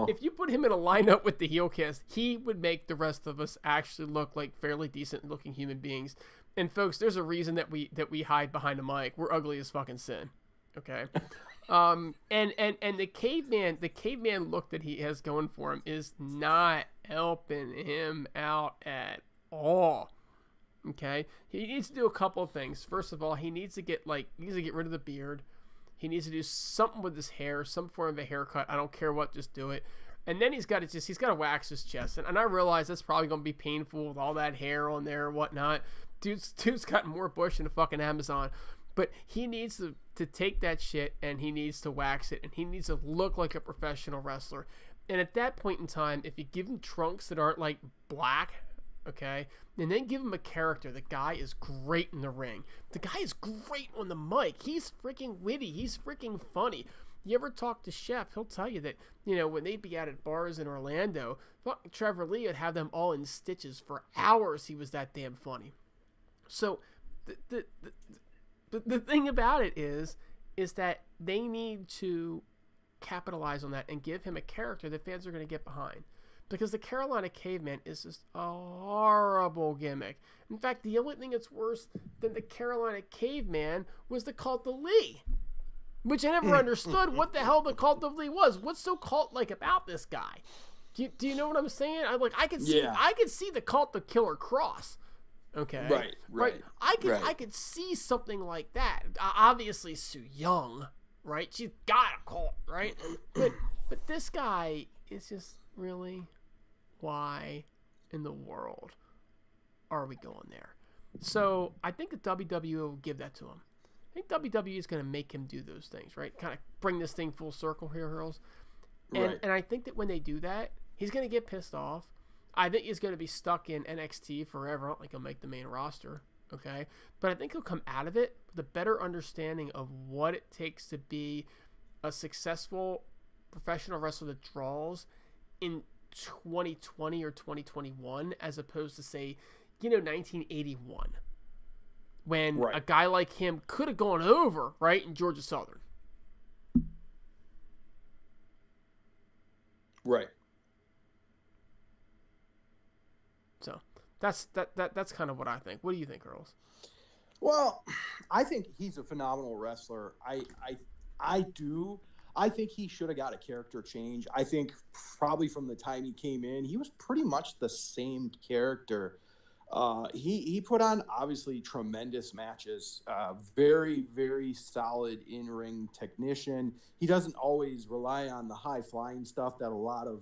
if you put him in a lineup with the Heelcast, he would make the rest of us actually look like fairly decent looking human beings. And folks, there's a reason that we hide behind a mic. We're ugly as fucking sin. Okay. And the caveman look that he has going for him is not helping him out at all. Okay, he needs to do a couple of things. First of all, he needs to get rid of the beard. He needs to do something with his hair, some form of a haircut. I don't care what, just do it. And then he's got to wax his chest. And I realize that's probably going to be painful with all that hair on there and whatnot. Dude's got more bush than a fucking Amazon. But he needs to take that shit and he needs to wax it. And he needs to look like a professional wrestler. And at that point in time, if you give him trunks that aren't like black, okay, and then give him a character. The guy is great in the ring. The guy is great on the mic. He's freaking witty. He's freaking funny. You ever talk to Chef, he'll tell you that, when they'd be out at bars in Orlando, fucking Trevor Lee would have them all in stitches for hours. He was that damn funny. So the thing about it is that they need to capitalize on that and give him a character that fans are going to get behind. Because the Carolina Caveman is just a horrible gimmick. In fact, the only thing that's worse than the Carolina Caveman was the Cult of Lee. Which I never understood what the hell the Cult of Lee was. What's so cult-like about this guy? Do you know what I'm saying? I could see the Cult of Killer Cross. Okay. Right. I could see something like that. Obviously, Sue Young, right? She's got a cult, right? But this guy is just really, why in the world are we going there? So I think the WWE will give that to him. I think WWE is going to make him do those things, right? Kind of bring this thing full circle here, Hurls. And I think that when they do that, he's going to get pissed off. I think he's going to be stuck in NXT forever. I don't think he'll make the main roster, okay? But I think he'll come out of it with a better understanding of what it takes to be a successful professional wrestler that draws in 2020 or 2021 as opposed to, say, 1981. When a guy like him could have gone over, right, in Georgia Southern. Right. So that's kind of what I think. What do you think, Hurls? Well, I think he's a phenomenal wrestler. I do. I think he should have got a character change. I think probably from the time he came in, he was pretty much the same character. He put on obviously tremendous matches, very, very solid in-ring technician. He doesn't always rely on the high-flying stuff that a lot of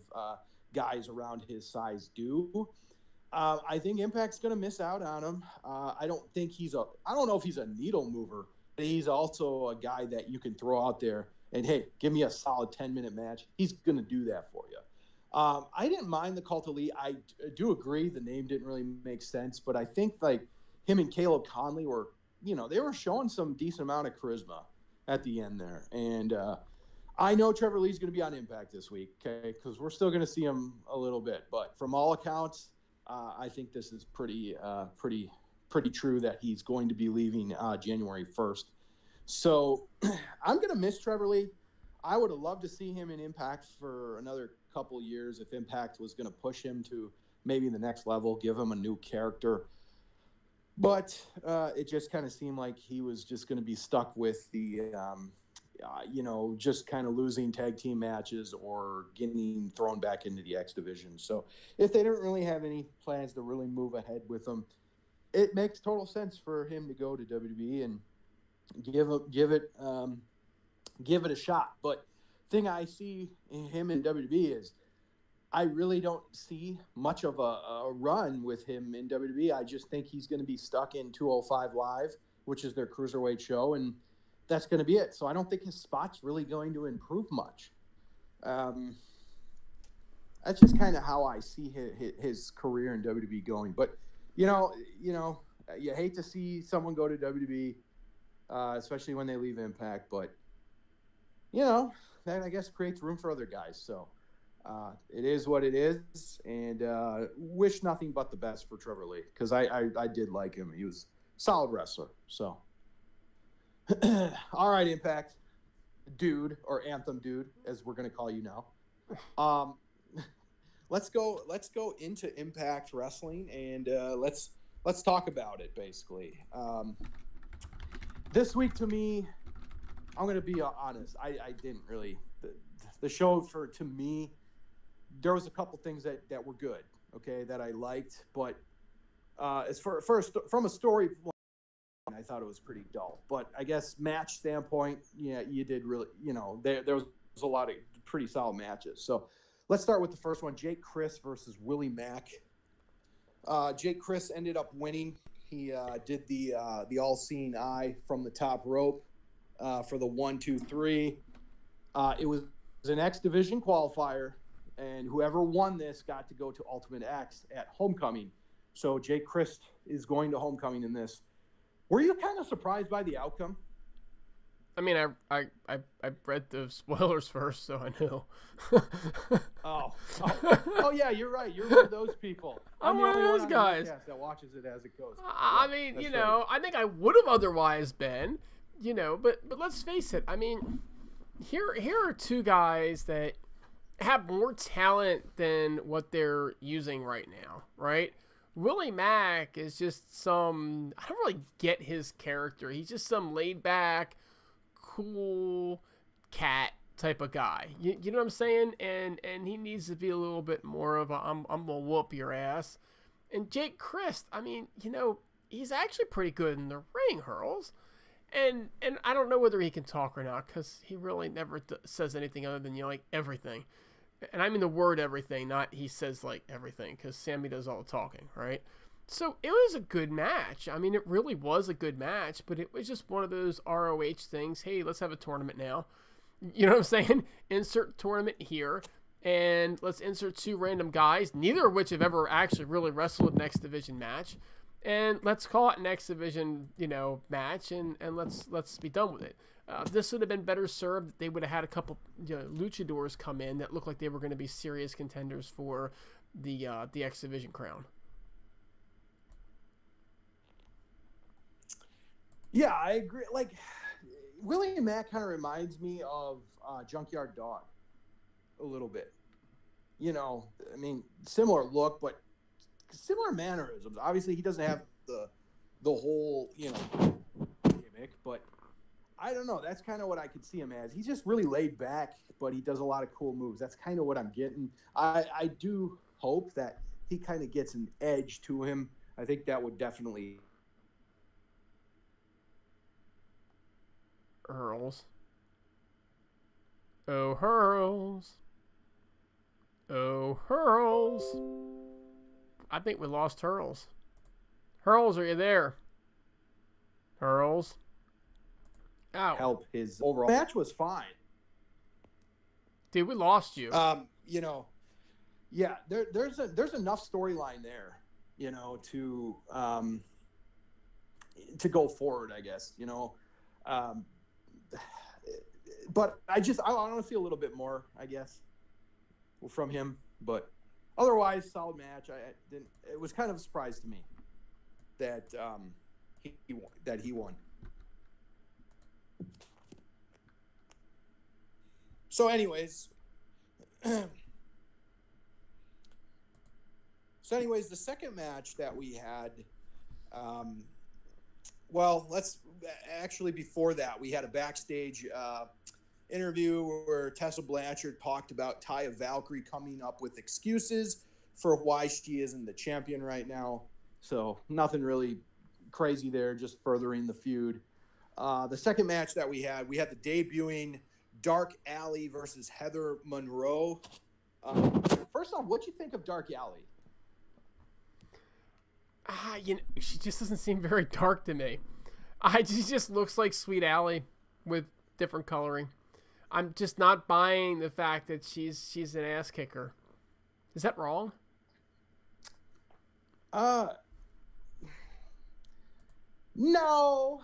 guys around his size do. I think Impact's going to miss out on him. I don't know if he's a needle mover, but he's also a guy that you can throw out there and, hey, give me a solid 10-minute match. He's going to do that for you. I didn't mind the Cult of Lee. I do agree the name didn't really make sense, but I think like him and Caleb Conley were, they were showing some decent amount of charisma at the end there. And I know Trevor Lee's going to be on Impact this week, okay, because we're still going to see him a little bit. But from all accounts, I think this is pretty true that he's going to be leaving January 1st. So I'm going to miss Trevor Lee. I would have loved to see him in Impact for another couple years if Impact was going to push him to maybe the next level, give him a new character. But it just kind of seemed like he was just going to be stuck with the, just kind of losing tag team matches or getting thrown back into the X division. So if they didn't really have any plans to really move ahead with him, it makes total sense for him to go to WWE and give it a shot. But thing I see in him in WWE is I really don't see much of a run with him in WWE. I just think he's going to be stuck in 205 Live, which is their cruiserweight show, and that's going to be it. So I don't think his spot's really going to improve much. That's just kind of how I see his career in WWE going. But you hate to see someone go to WWE, especially when they leave Impact, but that I guess creates room for other guys. So it is what it is, and wish nothing but the best for Trevor Lee because I did like him. He was a solid wrestler. So, all right, Impact dude or Anthem dude, as we're gonna call you now. Let's go into Impact Wrestling and let's talk about it. Basically, this week to me, I'm gonna be honest. I didn't really the show to me. There was a couple things that were good, okay, that I liked, but as first from a story, I thought it was pretty dull. But I guess match standpoint, yeah, you did really, there was a lot of pretty solid matches. So let's start with the first one: Jake Chris versus Willie Mack. Jake Chris ended up winning. He did the all-seeing eye from the top rope for the 1, 2, 3. It was an X Division qualifier, and whoever won this got to go to Ultimate X at Homecoming. So Jake Chris is going to Homecoming in this. Were you kind of surprised by the outcome? I mean, I read the spoilers first, so I knew. Oh yeah, you're right. You're one of those people. I'm one of those guys that watches it as it goes. I mean, right. I think I would have otherwise been, but let's face it. I mean, here are two guys that have more talent than what they're using right now, right? Willie Mack is just I don't really get his character. He's just some laid back, cool cat type of guy. You know what I'm saying? And he needs to be a little bit more of a I'm gonna whoop your ass. And Jake Chris, I mean, he's actually pretty good in the ring, Hurls. And I don't know whether he can talk or not because he really never says anything other than like everything. And I mean the word everything, not he says like everything, because Sammy does all the talking, right? So it was a good match. I mean, it really was a good match, but it was just one of those ROH things. Hey, let's have a tournament now. You know what I'm saying? Insert tournament here, and let's insert two random guys, neither of which have ever actually really wrestled an X Division match. And let's call it an X Division, match, and let's be done with it. This would have been better served if they would have had a couple luchadors come in that looked like they were going to be serious contenders for the X Division crown. Yeah, I agree. Like, Willie Mack kind of reminds me of Junkyard Dog a little bit. I mean, similar look, but similar mannerisms. Obviously, he doesn't have the whole, gimmick, but I don't know. That's kind of what I could see him as. He's just really laid back, but he does a lot of cool moves. That's kind of what I'm getting. I do hope that he kind of gets an edge to him. I think that would definitely... Hurls. Oh, Hurls. Oh, Hurls. I think we lost Hurls. Hurls, are you there? Hurls. Ow. Help his overall match was fine. Dude, we lost you. Yeah, there's enough storyline there, to go forward, I guess, but I want to see a little bit more, I guess, from him. But otherwise, solid match. It was kind of a surprise to me that he won. So, anyways, the second match that we had, before that, we had a backstage interview where Tessa Blanchard talked about Taya Valkyrie coming up with excuses for why she isn't the champion right now. So nothing really crazy there, just furthering the feud. The second match that we had the debuting Dark Alley versus Heather Monroe. First off, what'd you think of Dark Alley? She just doesn't seem very dark to me. She just looks like Sweet Alley with different coloring. I'm just not buying the fact that she's an ass kicker. Is that wrong? No,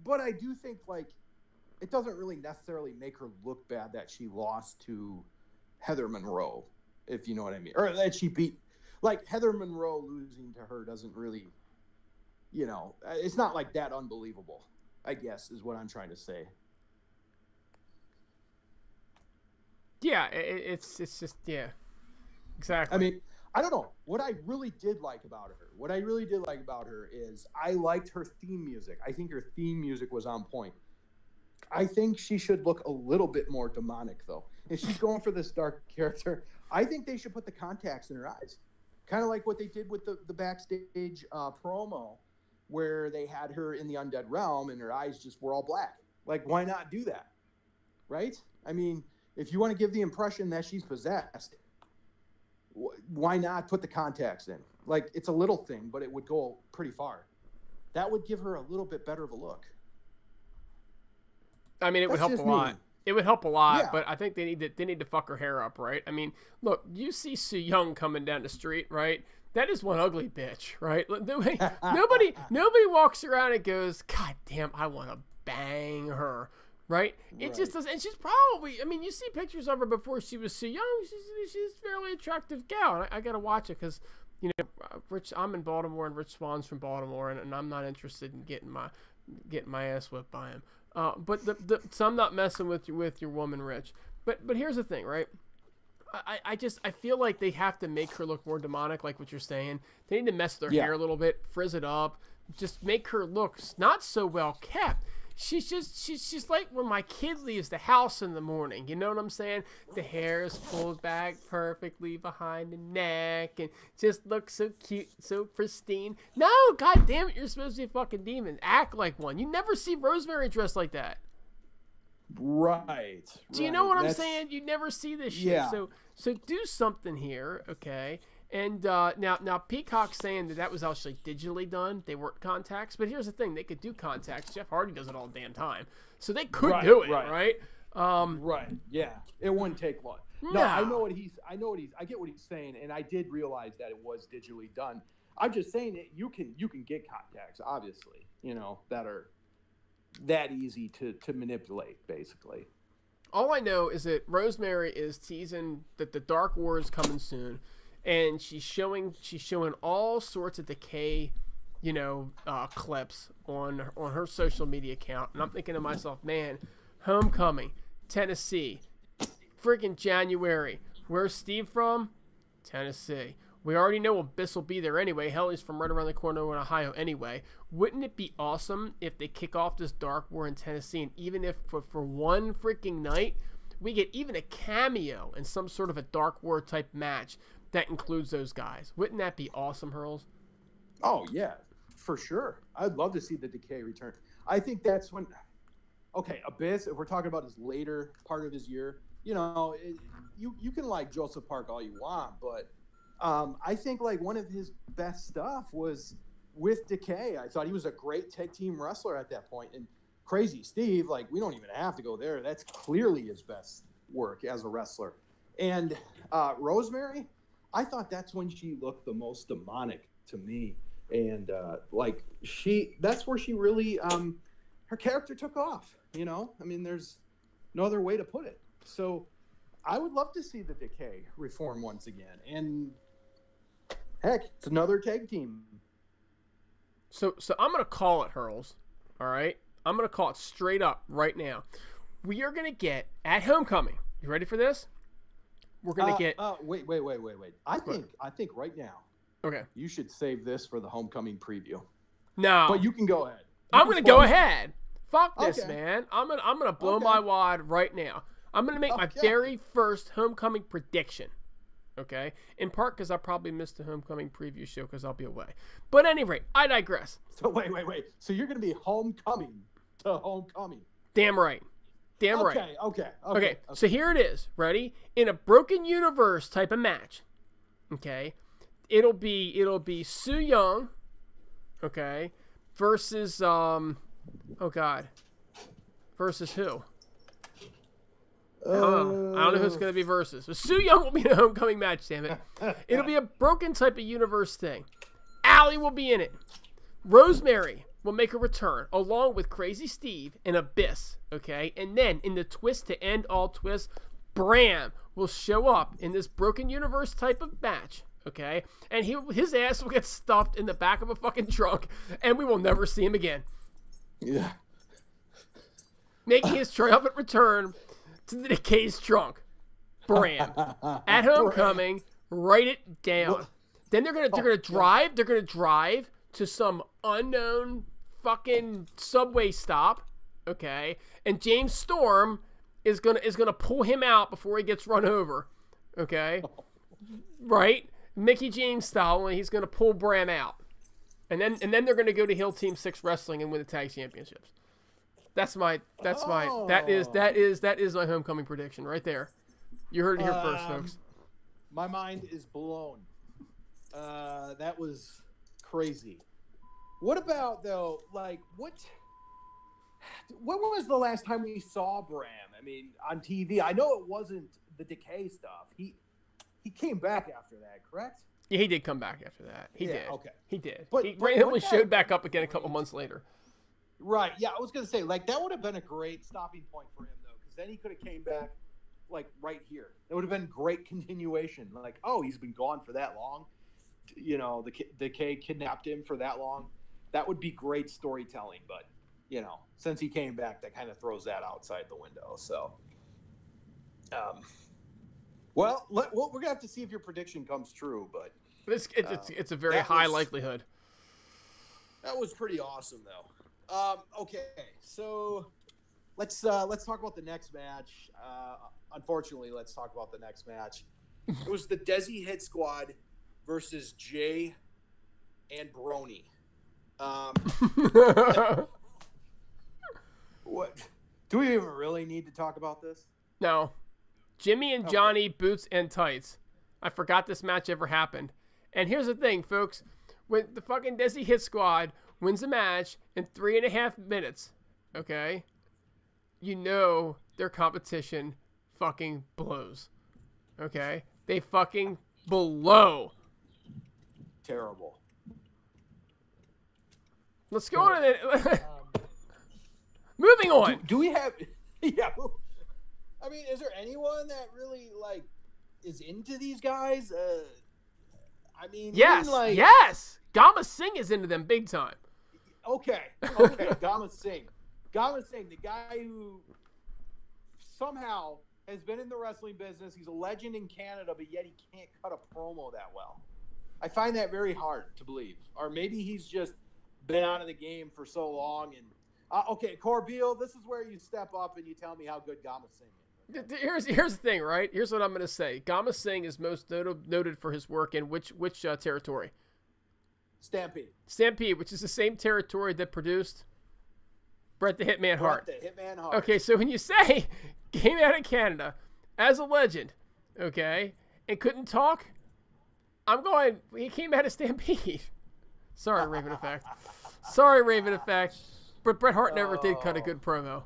but I do think it doesn't really necessarily make her look bad that she lost to Heather Monroe, if you know what I mean, or that she beat. Like Heather Monroe losing to her doesn't really, it's not like that unbelievable, I guess, is what I'm trying to say. Yeah, it's just, yeah, exactly. I mean, I don't know. What I really did like about her is I liked her theme music. I think her theme music was on point. I think she should look a little bit more demonic, though. If she's going for this dark character, I think they should put the contacts in her eyes. Kind of like what they did with the backstage promo where they had her in the undead realm and her eyes just were all black. Like, why not do that? Right? I mean, if you want to give the impression that she's possessed, why not put the contacts in? Like, it's a little thing, but it would go pretty far. That would give her a little bit better of a look. I mean, it would help a lot. It would help a lot, Yeah. but I think they need to fuck her hair up, right? I mean, look, you see Su Yung coming down the street, right? That is one ugly bitch, right? Nobody walks around and goes, God damn, I want to bang her, right? It just doesn't. And she's probably, I mean, you see pictures of her before she was Su Yung. She's a fairly attractive gal. And I got to watch it because, I'm in Baltimore and Rich Swan's from Baltimore, and I'm not interested in getting my ass whipped by him. So I'm not messing with your woman, Rich. But here's the thing, right? I feel like they have to make her look more demonic, like what you're saying. They need to mess with her hair a little bit, frizz it up, just make her look not so well kept. She's like when my kid leaves the house in the morning. You know what I'm saying? The hair is pulled back perfectly behind the neck and just looks so cute, so pristine. No, God damn it, you're supposed to be a fucking demon. Act like one. You never see Rosemary dressed like that. Right. Do you know what I'm saying? You never see this shit. Yeah. So do something here, okay? And now Peacock's saying that was actually digitally done. They weren't contacts. But here's the thing. They could do contacts. Jeff Hardy does it all the damn time. So they could do it, right? Right. Yeah. It wouldn't take long. No, I get what he's saying, and I did realize that it was digitally done. I'm just saying that you can get contacts, obviously, that are that easy to manipulate, basically. All I know is that Rosemary is teasing that the Dark War is coming soon. And she's showing all sorts of Decay, clips on her social media account. And I'm thinking to myself, man, Homecoming, Tennessee, freaking January. Where's Steve from? Tennessee. We already know Abyss will be there anyway. Hell, he's from right around the corner in Ohio anyway. Wouldn't it be awesome if they kick off this Dark War in Tennessee, and even if for one freaking night, we get even a cameo in some sort of a Dark War type match that includes those guys? Wouldn't that be awesome, Hurls? Oh, yeah, for sure. I'd love to see the Decay return. I think that's when... Okay, Abyss, if we're talking about his later part of his year, you can like Joseph Park all you want, but I think like one of his best stuff was with Decay. I thought he was a great tag team wrestler at that point. And Crazy Steve, like, we don't even have to go there. That's clearly his best work as a wrestler. And Rosemary... I thought that's when she looked the most demonic to me. And that's where she really, her character took off, I mean, there's no other way to put it. So I would love to see the Decay reform once again. And heck, it's another tag team. So I'm going to call it, Hurls. All right. I'm going to call it straight up right now. We are going to get at Homecoming. You ready for this? We're gonna get. Wait. I think right now. Okay. You should save this for the Homecoming preview. No. But you can go ahead. I'm gonna go ahead. Fuck this, man. I'm gonna blow my wad right now. I'm gonna make my very first Homecoming prediction. Okay. In part because I probably missed the Homecoming preview show because I'll be away. But at any rate, I digress. So wait. So you're gonna be Homecoming to Homecoming. Damn right. Damn right. Okay. So here it is. Ready? In a broken universe type of match. Okay. It'll be Su Yung. Okay. Versus Versus who? I don't know who's going to be versus. But Su Yung will be in a Homecoming match, damn it. It'll be a broken type of universe thing. Allie will be in it. Rosemary will make a return along with Crazy Steve and Abyss, okay? And then in the twist to end all twists, Bram will show up in this broken universe type of match, okay? And his ass will get stuffed in the back of a fucking trunk, and we will never see him again. Yeah. Making his triumphant return to the Decay's trunk. Bram. At Homecoming, write it down. Then they're gonna drive to some unknown fucking subway stop, okay? And James Storm is gonna pull him out before he gets run over, okay? Right? Mickey James style, and he's gonna pull Bram out, and then they're gonna go to Heel Team 6 Wrestling and win the tag championships. That is my Homecoming prediction right there. You heard it here first, folks. My mind is blown. That was crazy. What about though? Like what was the last time we saw Bram? I mean, on TV. I know it wasn't the Decay stuff. He came back after that, correct? Yeah, he did come back after that. He did. Okay. He did. But he randomly showed back up again a couple months later. Right. Yeah, I was gonna say like that would have been a great stopping point for him though, because then he could have came back like right here. It would have been great continuation. Like, oh, he's been gone for that long. You know, the Decay kidnapped him for that long. That would be great storytelling, but you know, since he came back, that kind of throws that outside the window. So, well, we're gonna have to see if your prediction comes true, but it's a very high likelihood. That was pretty awesome, though. Okay, so let's talk about the next match. Unfortunately, let's talk about the next match. It was the Desi Hit Squad versus Jay and Brony. What? Do we even really need to talk about this? No. Jimmy and Johnny, boots and tights. I forgot this match ever happened. And here's the thing, folks. When the fucking Desi Hit Squad wins a match in 3.5 minutes, okay, you know their competition fucking blows. Okay? They fucking blow. Terrible. Let's go on to it. Moving on. Do we have... Yeah. I mean, is there anyone that really, like, is into these guys? I mean... Yes. Like... Yes. Gama Singh is into them big time. Okay. Gama Singh. Gama Singh, the guy who somehow has been in the wrestling business. He's a legend in Canada, but yet he can't cut a promo that well. I find that very hard to believe. Or maybe he's just been out of the game for so long. And okay, Corbeil, this is where you step up and you tell me how good Gama Singh is. Here's the thing, right? Here's what I'm going to say. Gama Singh is most noted for his work in which territory? Stampede, which is the same territory that produced Bret the Hitman Hart. Okay, so when you say came out of Canada as a legend, okay, and couldn't talk, I'm going, he came out of Stampede. Sorry, Raven Effect. But Bret Hart never did cut a good promo.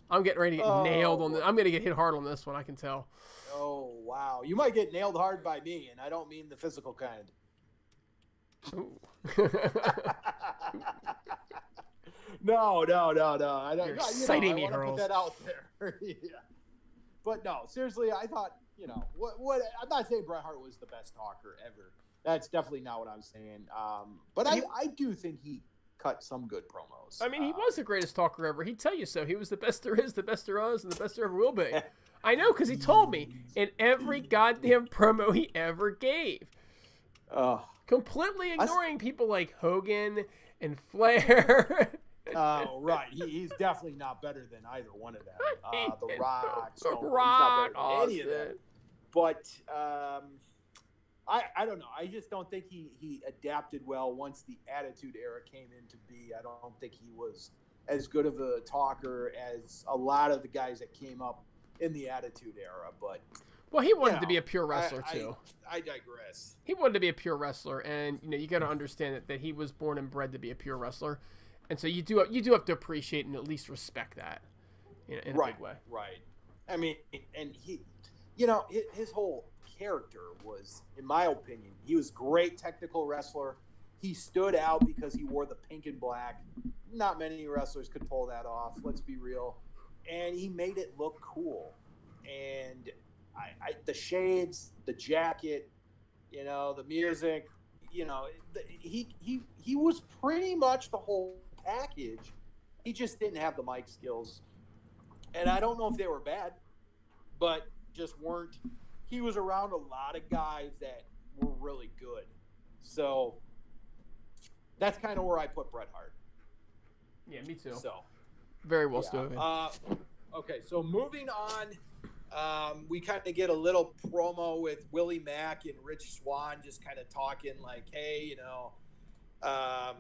I'm getting ready to get nailed on this. I'm going to get hit hard on this one, I can tell. Oh, wow. You might get nailed hard by me, and I don't mean the physical kind. No. I don't. You're exciting me, I want to put that out there. Yeah. But no, seriously, I thought, what? I'm not saying Bret Hart was the best talker ever. That's definitely not what I'm saying. But I do think he cut some good promos. I mean, he was the greatest talker ever. He'd tell you so. He was the best there is, the best there was, and the best there ever will be. I know, because he told me in every goddamn promo he ever gave. Completely ignoring people like Hogan and Flair. Oh, right. He's definitely not better than either one of them. The Rock, Stone Cold, Rock, he's not better than any of them. But I don't know. I just don't think he adapted well once the Attitude Era came into be. I don't think he was as good of a talker as a lot of the guys that came up in the Attitude Era. But well, he wanted to be a pure wrestler too. I digress. He wanted to be a pure wrestler, and you got to understand that he was born and bred to be a pure wrestler, and so you do have to appreciate and at least respect that in a big way. Right. I mean, and he, his whole character was, in my opinion, he was a great technical wrestler. he stood out because he wore the pink and black. Not many wrestlers could pull that off. Let's be real. And he made it look cool. And the shades, the jacket, the music, he was pretty much the whole package. He just didn't have the mic skills. And I don't know if they were bad, but just weren't. He was around a lot of guys that were really good. So that's kind of where I put Bret Hart. Yeah, me too. So very well spoken. Okay, so moving on, we kind of get a little promo with Willie Mack and Rich Swann just kind of talking like, hey, that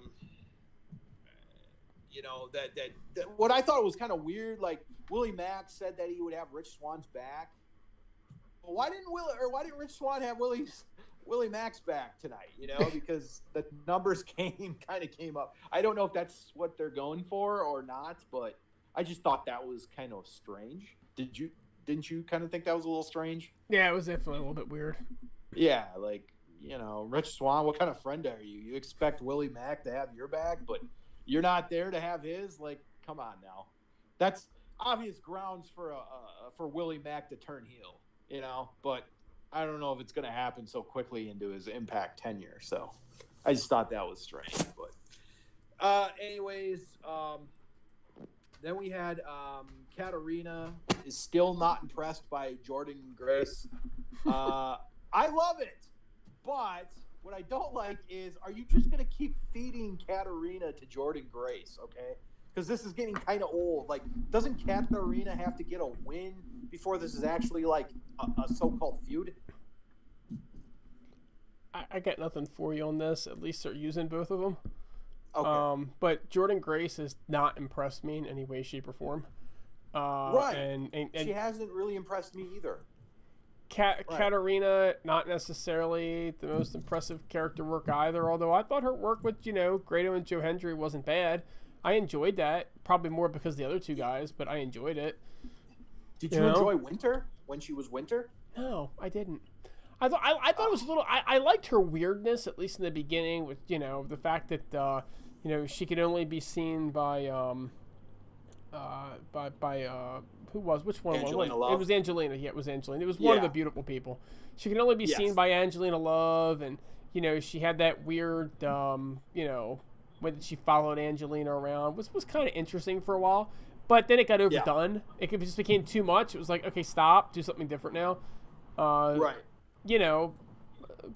what I thought was kind of weird, like Willie Mack said that he would have Rich Swann's back. Well, why didn't Rich Swann have Willie Mack's back tonight? Because the numbers came up. I don't know if that's what they're going for or not, but I just thought that was kind of strange. Didn't you kind of think that was a little strange? Yeah, it was definitely a little bit weird. Yeah, like, Rich Swann, what kind of friend are you? You expect Willie Mack to have your back, but you're not there to have his? Like, come on now. That's obvious grounds for Willie Mack to turn heel, but I don't know if it's going to happen so quickly into his Impact tenure. So I just thought that was strange. But anyways, then we had Katarina is still not impressed by Jordynne Grace. I love it, but what I don't like is, are you just going to keep feeding Katarina to Jordynne Grace, okay? Because this is getting kind of old. Like, doesn't Katarina have to get a win before this is actually like a so-called feud? I got nothing for you on this. At least they're using both of them. Okay. But Jordynne Grace has not impressed me in any way, shape, or form. Right. And she hasn't really impressed me either. Katarina, not necessarily the most impressive character work either, although I thought her work with, Grado and Joe Hendry wasn't bad. I enjoyed that, probably more because of the other two guys, but I enjoyed it. Did you enjoy Winter when she was Winter? No, I didn't. I thought it was a little. I liked her weirdness, at least in the beginning, with the fact that she could only be seen by which one Angelina was it? Love. It was Angelina. Yeah, it was Angelina. It was one of the beautiful people. She can only be seen by Angelina Love, and she had that weird when she followed Angelina around was kind of interesting for a while, but then it got overdone. It just became too much. It was like, okay, stop, do something different now. Right.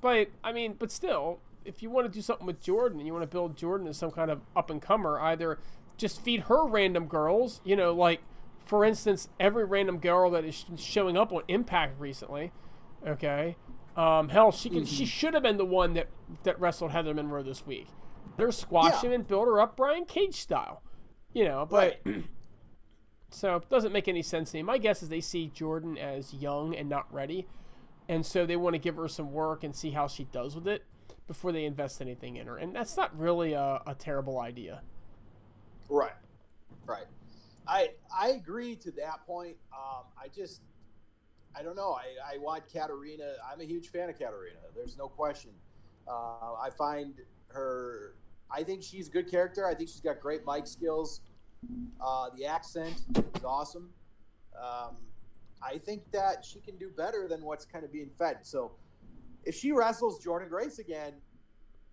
But still, if you want to do something with Jordan and you want to build Jordan as some kind of up and comer, either just feed her random girls, like for instance, every random girl that is showing up on Impact recently. Okay. Hell, she should have been the one that wrestled Heather Monroe this week. Let her squash him and build her up Brian Cage style. But right. So it doesn't make any sense to me. My guess is they see Jordan as young and not ready, and so they want to give her some work and see how she does with it before they invest anything in her. And that's not really a terrible idea. Right. I agree to that point. I don't know. I want Katarina. I'm a huge fan of Katarina. There's no question. I find her. I think she's a good character. I think she's got great mic skills. The accent is awesome. I think that she can do better than what's kind of being fed. So if she wrestles Jordynne Grace again,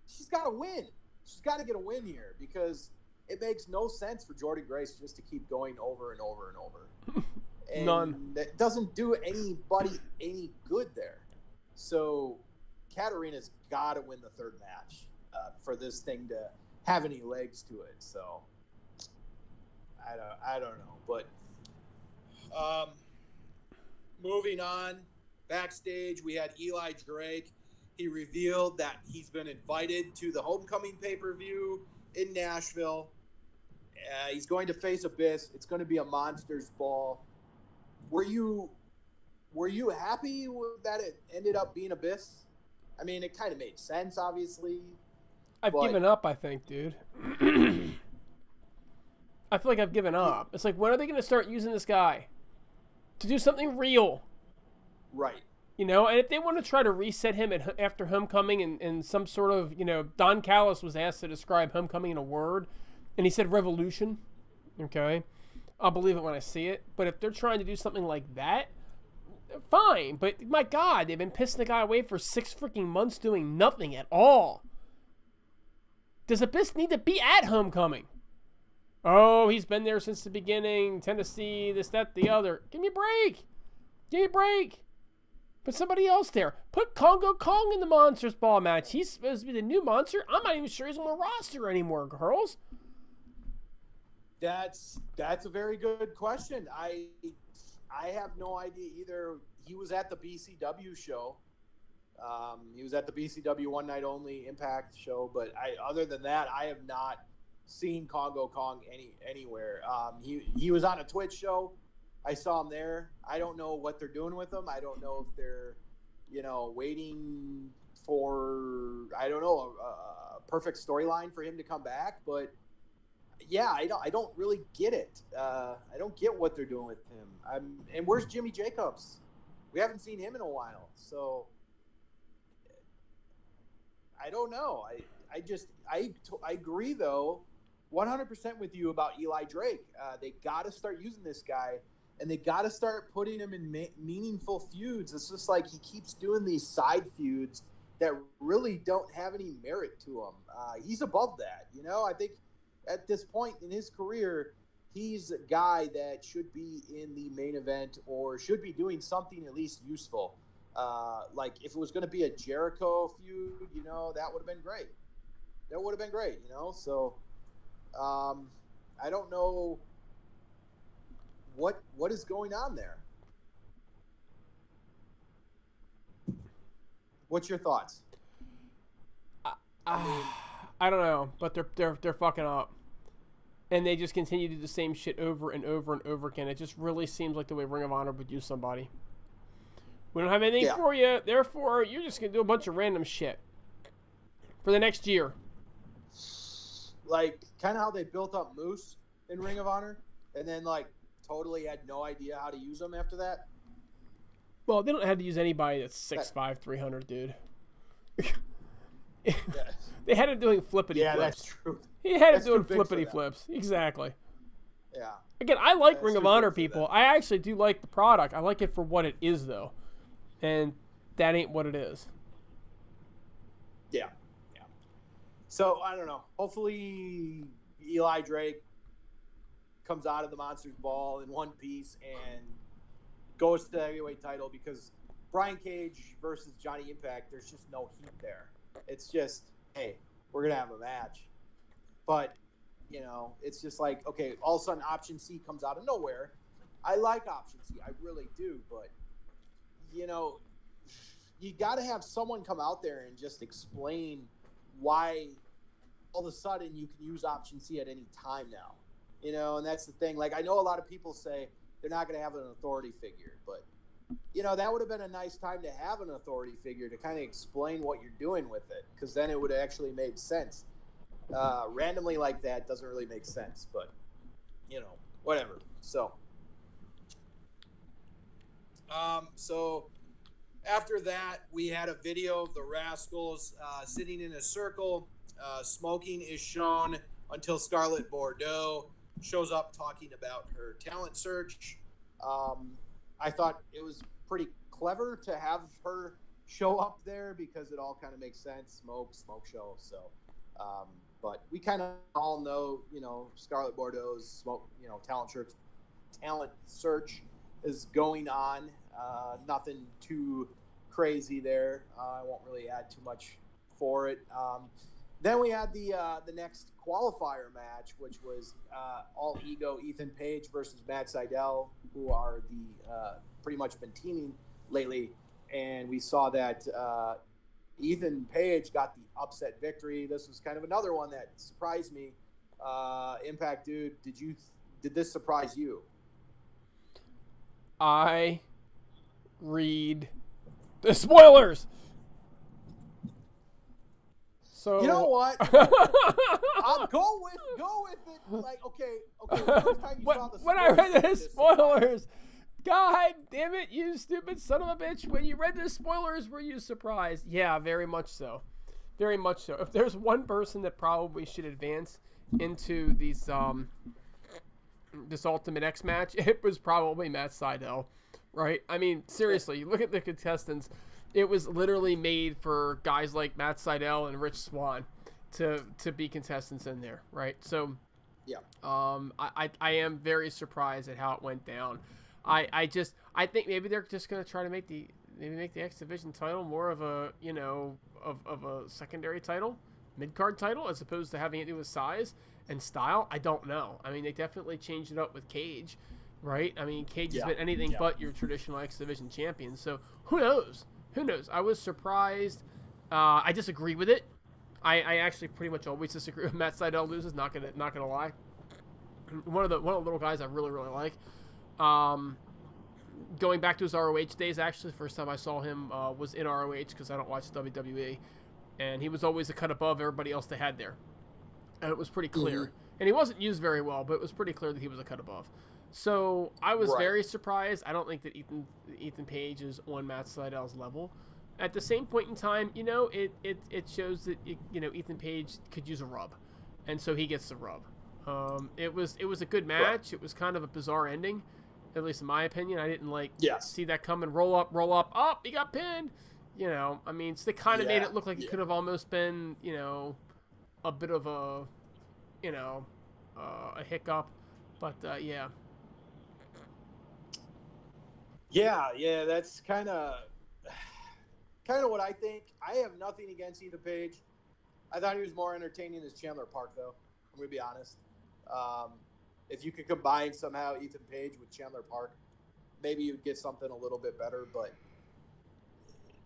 she's got to win. She's got to get a win here because it makes no sense for Jordynne Grace just to keep going over and over and over. And None. That doesn't do anybody any good there. So Katarina's got to win the third match for this thing to have any legs to it. So I don't know, but moving on, backstage we had Eli Drake. He revealed that he's been invited to the Homecoming pay-per-view in Nashville. He's going to face Abyss. It's going to be a Monsters Ball. Were you happy that it ended up being Abyss? I mean, it kind of made sense, obviously. I've given up, I think, dude. I feel like I've given up. It's like, when are they going to start using this guy to do something real? Right. You know, and if they want to try to reset him after Homecoming and some sort of, you know, Don Callis was asked to describe Homecoming in a word, and he said revolution. Okay, I'll believe it when I see it. But if they're trying to do something like that, fine. But my God, they've been pissing the guy away for 6 freaking months doing nothing at all. Does Abyss need to be at Homecoming? Oh, he's been there since the beginning. Tennessee, this, that, the other. Give me a break. Give me a break. Put somebody else there. Put Congo Kong in the Monsters Ball match. He's supposed to be the new monster. I'm not even sure he's on the roster anymore, Hurls. That's a very good question. I have no idea either. He was at the BCW show. He was at the BCW One Night Only Impact show, but other than that, I have not seen Congo Kong anywhere. He was on a Twitch show. I saw him there. I don't know what they're doing with him. I don't know if they're, you know, waiting for, I don't know, a perfect storyline for him to come back. But yeah, I don't really get it. I don't get what they're doing with him. And where's Jimmy Jacobs? We haven't seen him in a while. So I don't know. I agree though, 100% with you about Eli Drake. They got to start using this guy. And they got to start putting him in meaningful feuds. It's just like he keeps doing these side feuds that really don't have any merit to him. He's above that. You know, I think at this point in his career, he's a guy that should be in the main event or should be doing something at least useful. Like if it was going to be a Jericho feud, you know, that would have been great. That would have been great, you know? So I don't know what is going on there. What's your thoughts? I don't know, but they're fucking up, and they just continue to do the same shit over and over and over again. It just really seems like the way Ring of Honor would use somebody. We don't have anything for you, therefore you're just gonna do a bunch of random shit for the next year. Like kind of how they built up Moose in Ring of Honor, and then like totally had no idea how to use them after that. Well, they don't have to use anybody that's 6'5", 300, dude. They had him doing flippity flips. Yeah, that's true. He had him doing flippity flips. Exactly. Yeah. Again, I like Ring of Honor people. I actually do like the product. I like it for what it is, though. And that ain't what it is. Yeah. Yeah. So, I don't know. Hopefully, Eli Drake comes out of the Monsters Ball in one piece and goes to the heavyweight title, because Brian Cage versus Johnny Impact, there's just no heat there. It's just, hey, we're going to have a match. But, you know, it's just like, okay, all of a sudden Option C comes out of nowhere. I like Option C. I really do. But, you know, you got to have someone come out there and just explain why all of a sudden you can use Option C at any time now. You know, and that's the thing. Like, I know a lot of people say they're not going to have an authority figure, but, you know, that would have been a nice time to have an authority figure to kind of explain what you're doing with it, because then it would have actually made sense. Randomly like that doesn't really make sense, but, you know, whatever. So after that, we had a video of the Rascals sitting in a circle. Smoking is shown until Scarlett Bordeaux shows up talking about her talent search. I thought it was pretty clever to have her show up there because it all kind of makes sense. Smoke show. So, but we kind of all know, you know, Scarlett Bordeaux's talent search is going on. Nothing too crazy there. I won't really add too much for it. Then we had the next qualifier match, which was All Ego Ethan Page versus Matt Sydal, who are the pretty much been teaming lately. And we saw that Ethan Page got the upset victory. This was kind of another one that surprised me. Impact dude, did this surprise you? I read the spoilers. So you know what? I'll go with it. Like, okay. The first time you saw the spoilers, when I read the spoilers, God damn it, you stupid son of a bitch. When you read the spoilers, were you surprised? Yeah, very much so. Very much so. If there's one person that probably should advance into these this Ultimate X match, it was probably Matt Sydal, right? I mean, seriously, look at the contestants. It was literally made for guys like Matt Sydal and Rich Swann to be contestants in there, right? So, yeah. I am very surprised at how it went down. I think maybe they're just gonna try to make the X Division title more of a of a secondary title, mid card title, as opposed to having it do with size and style. I don't know. I mean, they definitely changed it up with Cage, right? I mean, Cage has been anything but your traditional X Division champion. So who knows? Who knows? I was surprised. I disagree with it. I actually pretty much always disagree with Matt Sydal loses. Not gonna lie. One of the little guys I really like. Going back to his ROH days, actually, the first time I saw him was in ROH because I don't watch WWE, and he was always a cut above everybody else they had there, and it was pretty clear. Mm-hmm. And he wasn't used very well, but it was pretty clear that he was a cut above. So I was very surprised. I don't think that Ethan Page is on Matt Sydal's level. At the same point in time, it shows that Ethan Page could use a rub, and so he gets the rub. It was a good match. Right. It was kind of a bizarre ending, at least in my opinion. I didn't see that coming. Roll up. Oh, he got pinned. I mean, so they kind of made it look like it could have almost been, a bit of a hiccup, but yeah. Yeah, that's kind of what I think. I have nothing against Ethan Page. I thought he was more entertaining as Chandler Park, though. I'm going to be honest. If you could combine somehow Ethan Page with Chandler Park, maybe you'd get something a little bit better. But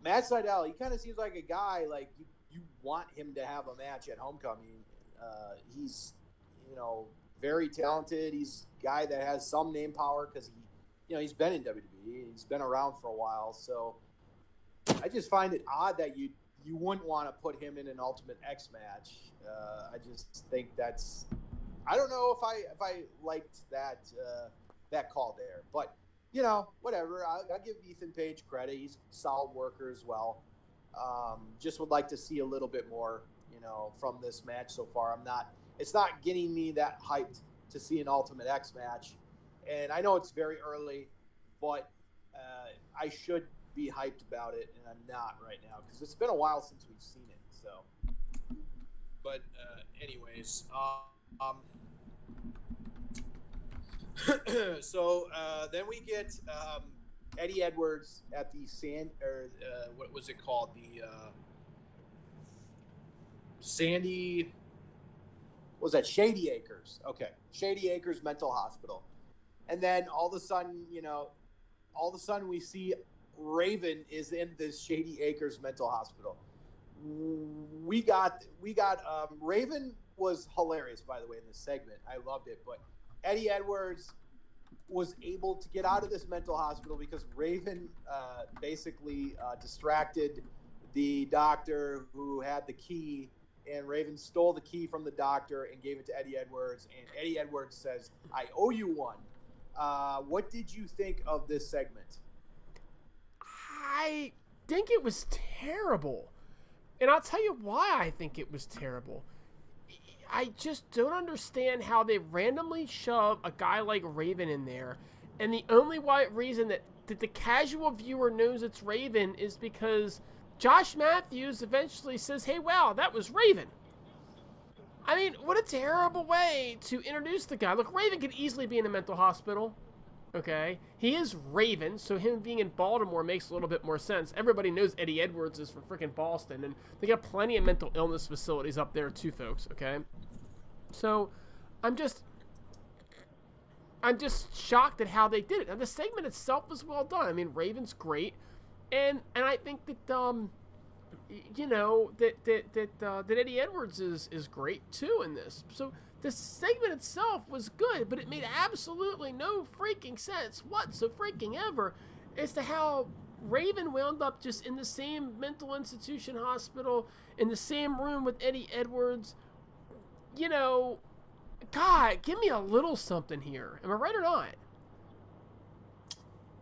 Matt Sydal, he kind of seems like a guy like you want him to have a match at Homecoming. He's very talented. He's a guy that has some name power because he's been in WWE. He's been around for a while. So I just find it odd that you wouldn't want to put him in an Ultimate X match. I just think that's. I don't know if I liked that call there, but whatever. I'll give Ethan Page credit. He's a solid worker as well. Just would like to see a little bit more, from this match so far. It's not getting me that hyped to see an Ultimate X match, and I know it's very early, but I should be hyped about it, and I'm not right now because it's been a while since we've seen it. So, but anyways. So then we get Eddie Edwards at the what was it called? The Sandy. What was that? Shady Acres. Okay, Shady Acres Mental Hospital. And then all of a sudden we see Raven is in this Shady Acres Mental Hospital. We got Raven was hilarious, by the way, in this segment. I loved it, but Eddie Edwards was able to get out of this mental hospital because Raven basically distracted the doctor who had the key, and Raven stole the key from the doctor and gave it to Eddie Edwards, and Eddie Edwards says, "I owe you one." What did you think of this segment? I think it was terrible. And I'll tell you why I think it was terrible. I just don't understand how they randomly shove a guy like Raven in there, and the only reason that the casual viewer knows it's Raven is because Josh Matthews eventually says, "Hey, wow, that was Raven." I mean, what a terrible way to introduce the guy. Look, Raven could easily be in a mental hospital. Okay, he is Raven, so him being in Baltimore makes a little bit more sense. Everybody knows Eddie Edwards is from freaking Boston, and they got plenty of mental illness facilities up there too, folks. Okay, so I'm just shocked at how they did it. Now the segment itself was well done. I mean, Raven's great, and I think that that Eddie Edwards is great too in this. So the segment itself was good, but it made absolutely no freaking sense whatsoever as to how Raven wound up just in the same mental institution hospital, in the same room with Eddie Edwards. God, give me a little something here. Am I right or not?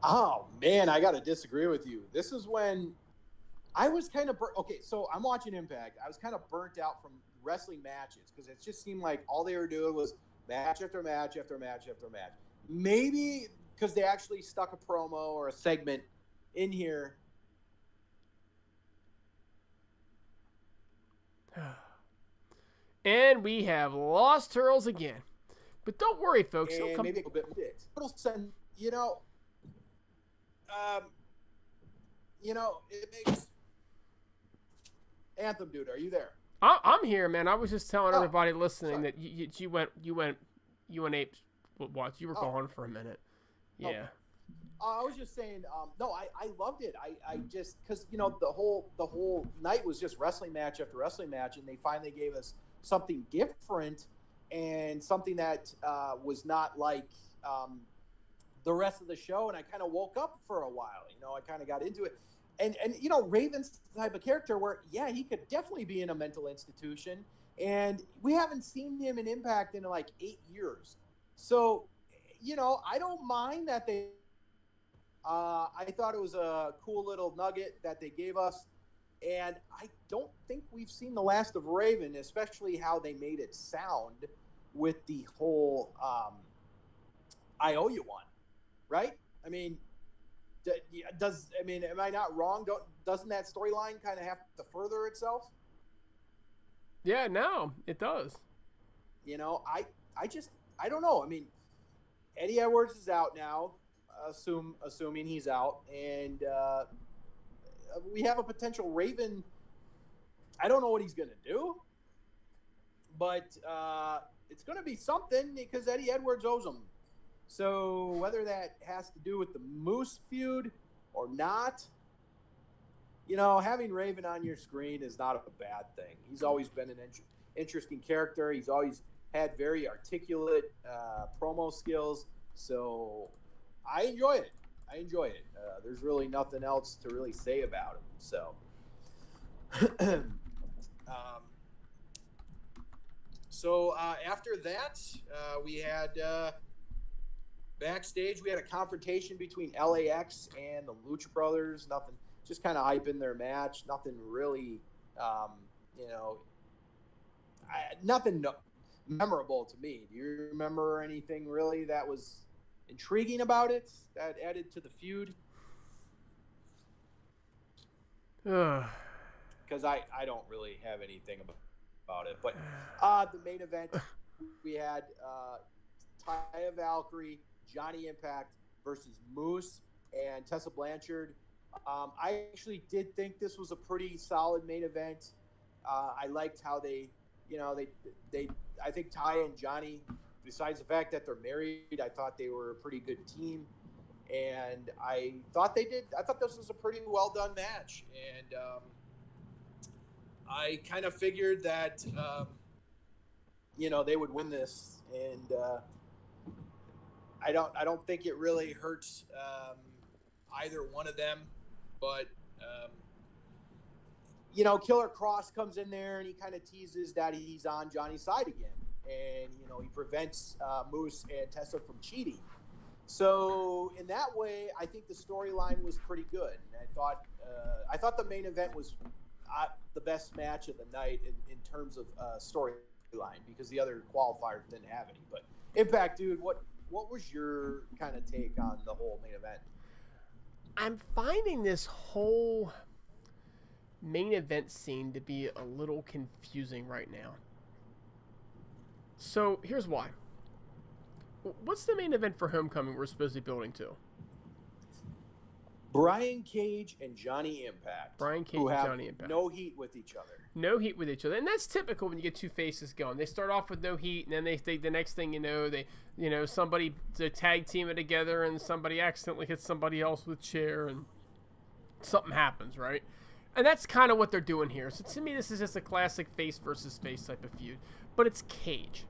Oh man, I got to disagree with you. This is when I was kind of okay. So I'm watching Impact. I was kind of burnt out from wrestling matches because it just seemed like all they were doing was match after match after match after match. Maybe because they actually stuck a promo or a segment in here. And we have lost Hurls again. But don't worry, folks. And come maybe a bit more. It makes Anthem, dude. Are you there? I'm here, man. I was just telling everybody listening that you went ape. Watch, you were gone for a minute. Yeah. I was just saying. No, I loved it. I just because the whole night was just wrestling match after wrestling match, and they finally gave us something different and something that was not like the rest of the show. And I kind of woke up for a while. I kind of got into it. And Raven's the type of character where, yeah, he could definitely be in a mental institution. And we haven't seen him in Impact in like 8 years. So, I don't mind that they I thought it was a cool little nugget that they gave us. And I don't think we've seen the last of Raven, especially how they made it sound with the whole I owe you one, right? I mean, am I not wrong? Doesn't that storyline kind of have to further itself? Yeah, no, it does. I don't know. I mean, Eddie Edwards is out now, assuming he's out, and we have a potential Raven. I don't know what he's going to do, but it's going to be something because Eddie Edwards owes him. So whether that has to do with the Moose feud or not, having Raven on your screen is not a bad thing. He's always been an interesting character. He's always had very articulate promo skills. So I enjoy it. There's really nothing else to really say about him. So, after that, we had backstage. We had a confrontation between LAX and the Lucha Brothers. Nothing, just kind of hyping their match. Nothing really, nothing memorable to me. Do you remember anything really that was intriguing about it that added to the feud? Because I don't really have anything about it. But the main event, we had Taya Valkyrie, Johnny Impact versus Moose and Tessa Blanchard. I actually did think this was a pretty solid main event. I liked how they I think Taya and Johnny, besides the fact that they're married, I thought they were a pretty good team. And I thought this was a pretty well done match. And I kind of figured that, they would win this. And I don't think it really hurts either one of them. But, Killer Cross comes in there and he kind of teases that he's on Johnny's side again. And, he prevents Moose and Tessa from cheating. So in that way, I think the storyline was pretty good. And I thought the main event was the best match of the night in terms of storyline because the other qualifiers didn't have any. But Impact, dude, what was your kind of take on the whole main event? I'm finding this whole main event scene to be a little confusing right now. So here's why. What's the main event for Homecoming we're supposed to be building to? Brian Cage and Johnny Impact. No heat with each other. And that's typical when you get two faces going. They start off with no heat, and then they the next thing somebody to tag team it together, and somebody accidentally hits somebody else with a chair, and something happens, right? And that's kind of what they're doing here. So to me, this is just a classic face versus face type of feud. But it's Cage.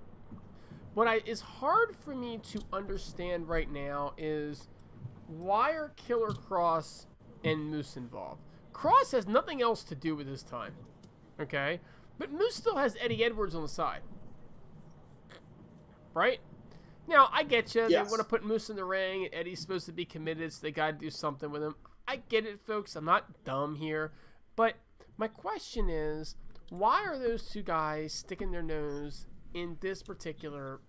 What is hard for me to understand right now is why are Killer Cross and Moose involved? Cross has nothing else to do with his time, okay? But Moose still has Eddie Edwards on the side, right? Now, I get you. Yes. They want to put Moose in the ring, and Eddie's supposed to be committed, so they got to do something with him. I get it, folks. I'm not dumb here. But my question is, why are those two guys sticking their nose in this particular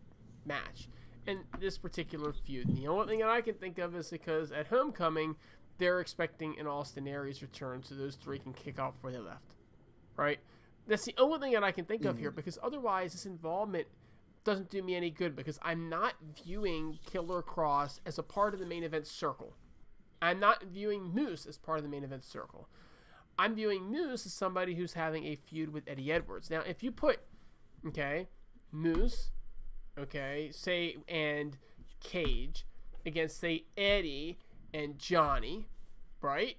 match and this particular feud? And the only thing that I can think of is because at Homecoming, they're expecting an Austin Aries return, so those three can kick off where they left. Right? That's the only thing that I can think of here, because otherwise this involvement doesn't do me any good, because I'm not viewing Killer Cross as a part of the main event circle. I'm not viewing Moose as part of the main event circle. I'm viewing Moose as somebody who's having a feud with Eddie Edwards. Now, if you put, Moose, say, and Cage against, say, Eddie and Johnny, right?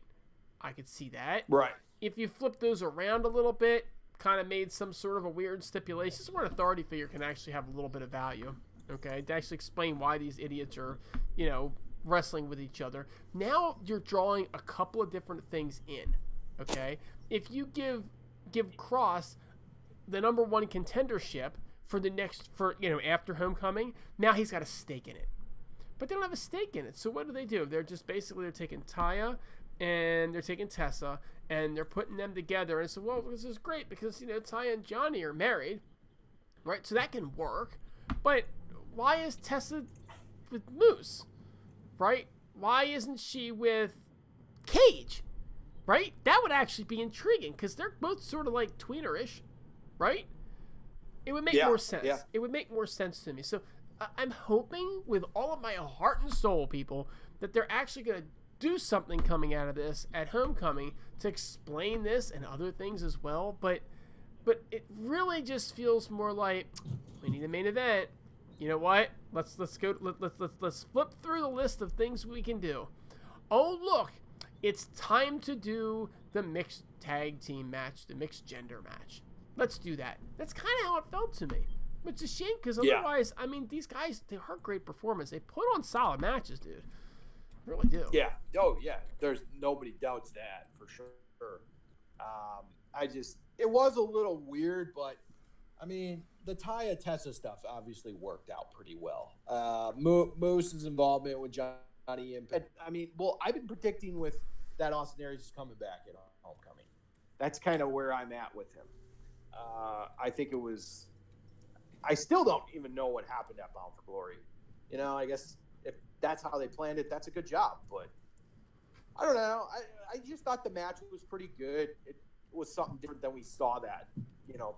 I could see that. Right. If you flip those around a little bit, kind of made some sort of a weird stipulation. This is where an authority figure can actually have a little bit of value, to actually explain why these idiots are, wrestling with each other. Now you're drawing a couple of different things in, If you give Cross the number one contendership for after Homecoming, now he's got a stake in it. But they don't have a stake in it. So what do? They're just they're taking Taya and they're taking Tessa, and they're putting them together. And so, well, this is great because, Taya and Johnny are married, right? So that can work. But why is Tessa with Moose, right? Why isn't she with Cage, right? That would actually be intriguing because they're both sort of like tweener-ish, right? It would make more sense. Yeah. It would make more sense to me. So I'm hoping with all of my heart and soul, people, that they're actually going to do something coming out of this at Homecoming to explain this and other things as well. But it really just feels more like we need a main event. You know what? Let's flip through the list of things we can do. Oh, look, it's time to do the mixed tag team match, the mixed gender match. Let's do that. That's kind of how it felt to me. But it's a shame because otherwise, I mean, these guys, they are great performers. They put on solid matches, dude. Really do. Yeah. Oh, yeah. There's nobody doubts that for sure. It was a little weird, but I mean, the Taya Tessa stuff obviously worked out pretty well. Moose's involvement with Johnny Impact. I mean, well, I've been predicting with that Austin Aries is coming back at Homecoming. That's kind of where I'm at with him. I think it was. I still don't even know what happened at Bound for Glory. I guess if that's how they planned it, that's a good job. But I don't know. I just thought the match was pretty good. It was something different than we saw that,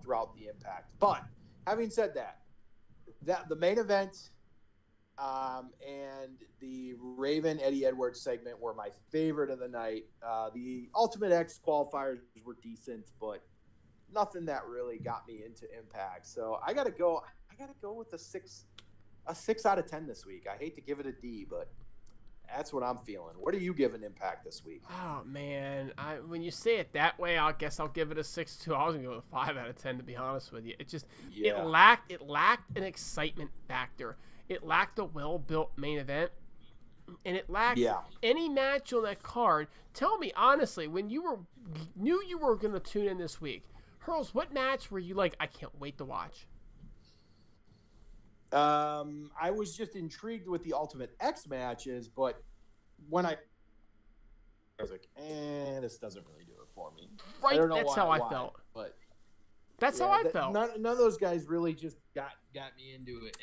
throughout the Impact. But having said that the main event and the Raven Eddie Edwards segment were my favorite of the night. The Ultimate X qualifiers were decent, but nothing that really got me into Impact. So I gotta go with a 6 out of 10 this week. I hate to give it a D, but that's what I'm feeling. What are you giving Impact this week? Oh man, when you say it that way, I guess I'll give it a 6 too. I was gonna go with a 5 out of 10 to be honest with you. It just it lacked an excitement factor. It lacked a well-built main event, and it lacked any match on that card. Tell me honestly, when you knew you were gonna tune in this week, Hurls, what match were you like, I can't wait to watch? I was just intrigued with the Ultimate X matches, but when I was like, this doesn't really do it for me. Right, that's how I felt. But that's how I felt. None of those guys really just got me into it,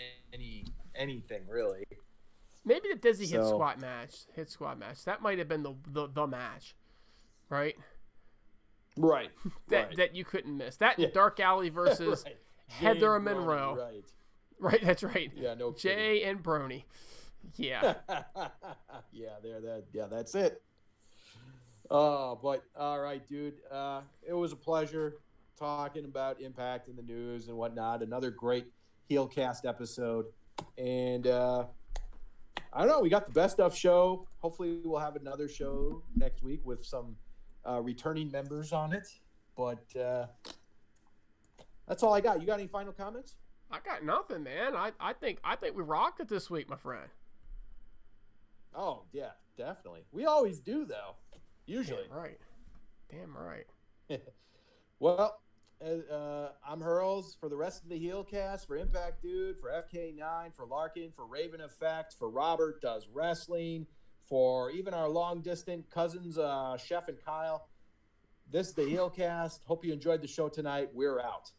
anything really. Maybe the Dizzy Hit Squad match. That might have been the match, right? Right. that you couldn't miss. That and Dark Alley versus Heather Monroe. Right, that's right. Yeah, no Jay kidding. and Brony. Yeah. That's it. But all right, dude. It was a pleasure talking about Impact in the news and whatnot. Another great Heelcast episode. And I don't know, we got the best of show. Hopefully we'll have another show next week with some returning members on it. But that's all I got. You got any final comments? I got nothing, man. I think we rocked it this week, my friend. Oh, yeah, definitely. We always do, though. Usually. Damn right. Well, I'm Hurls for the rest of the Heelcast, for Impact Dude, for FK9, for Larkin, for Raven Effect, for Robert Does Wrestling, for even our long distant cousins, Chef and Kyle. This is the Heelcast. Hope you enjoyed the show tonight. We're out.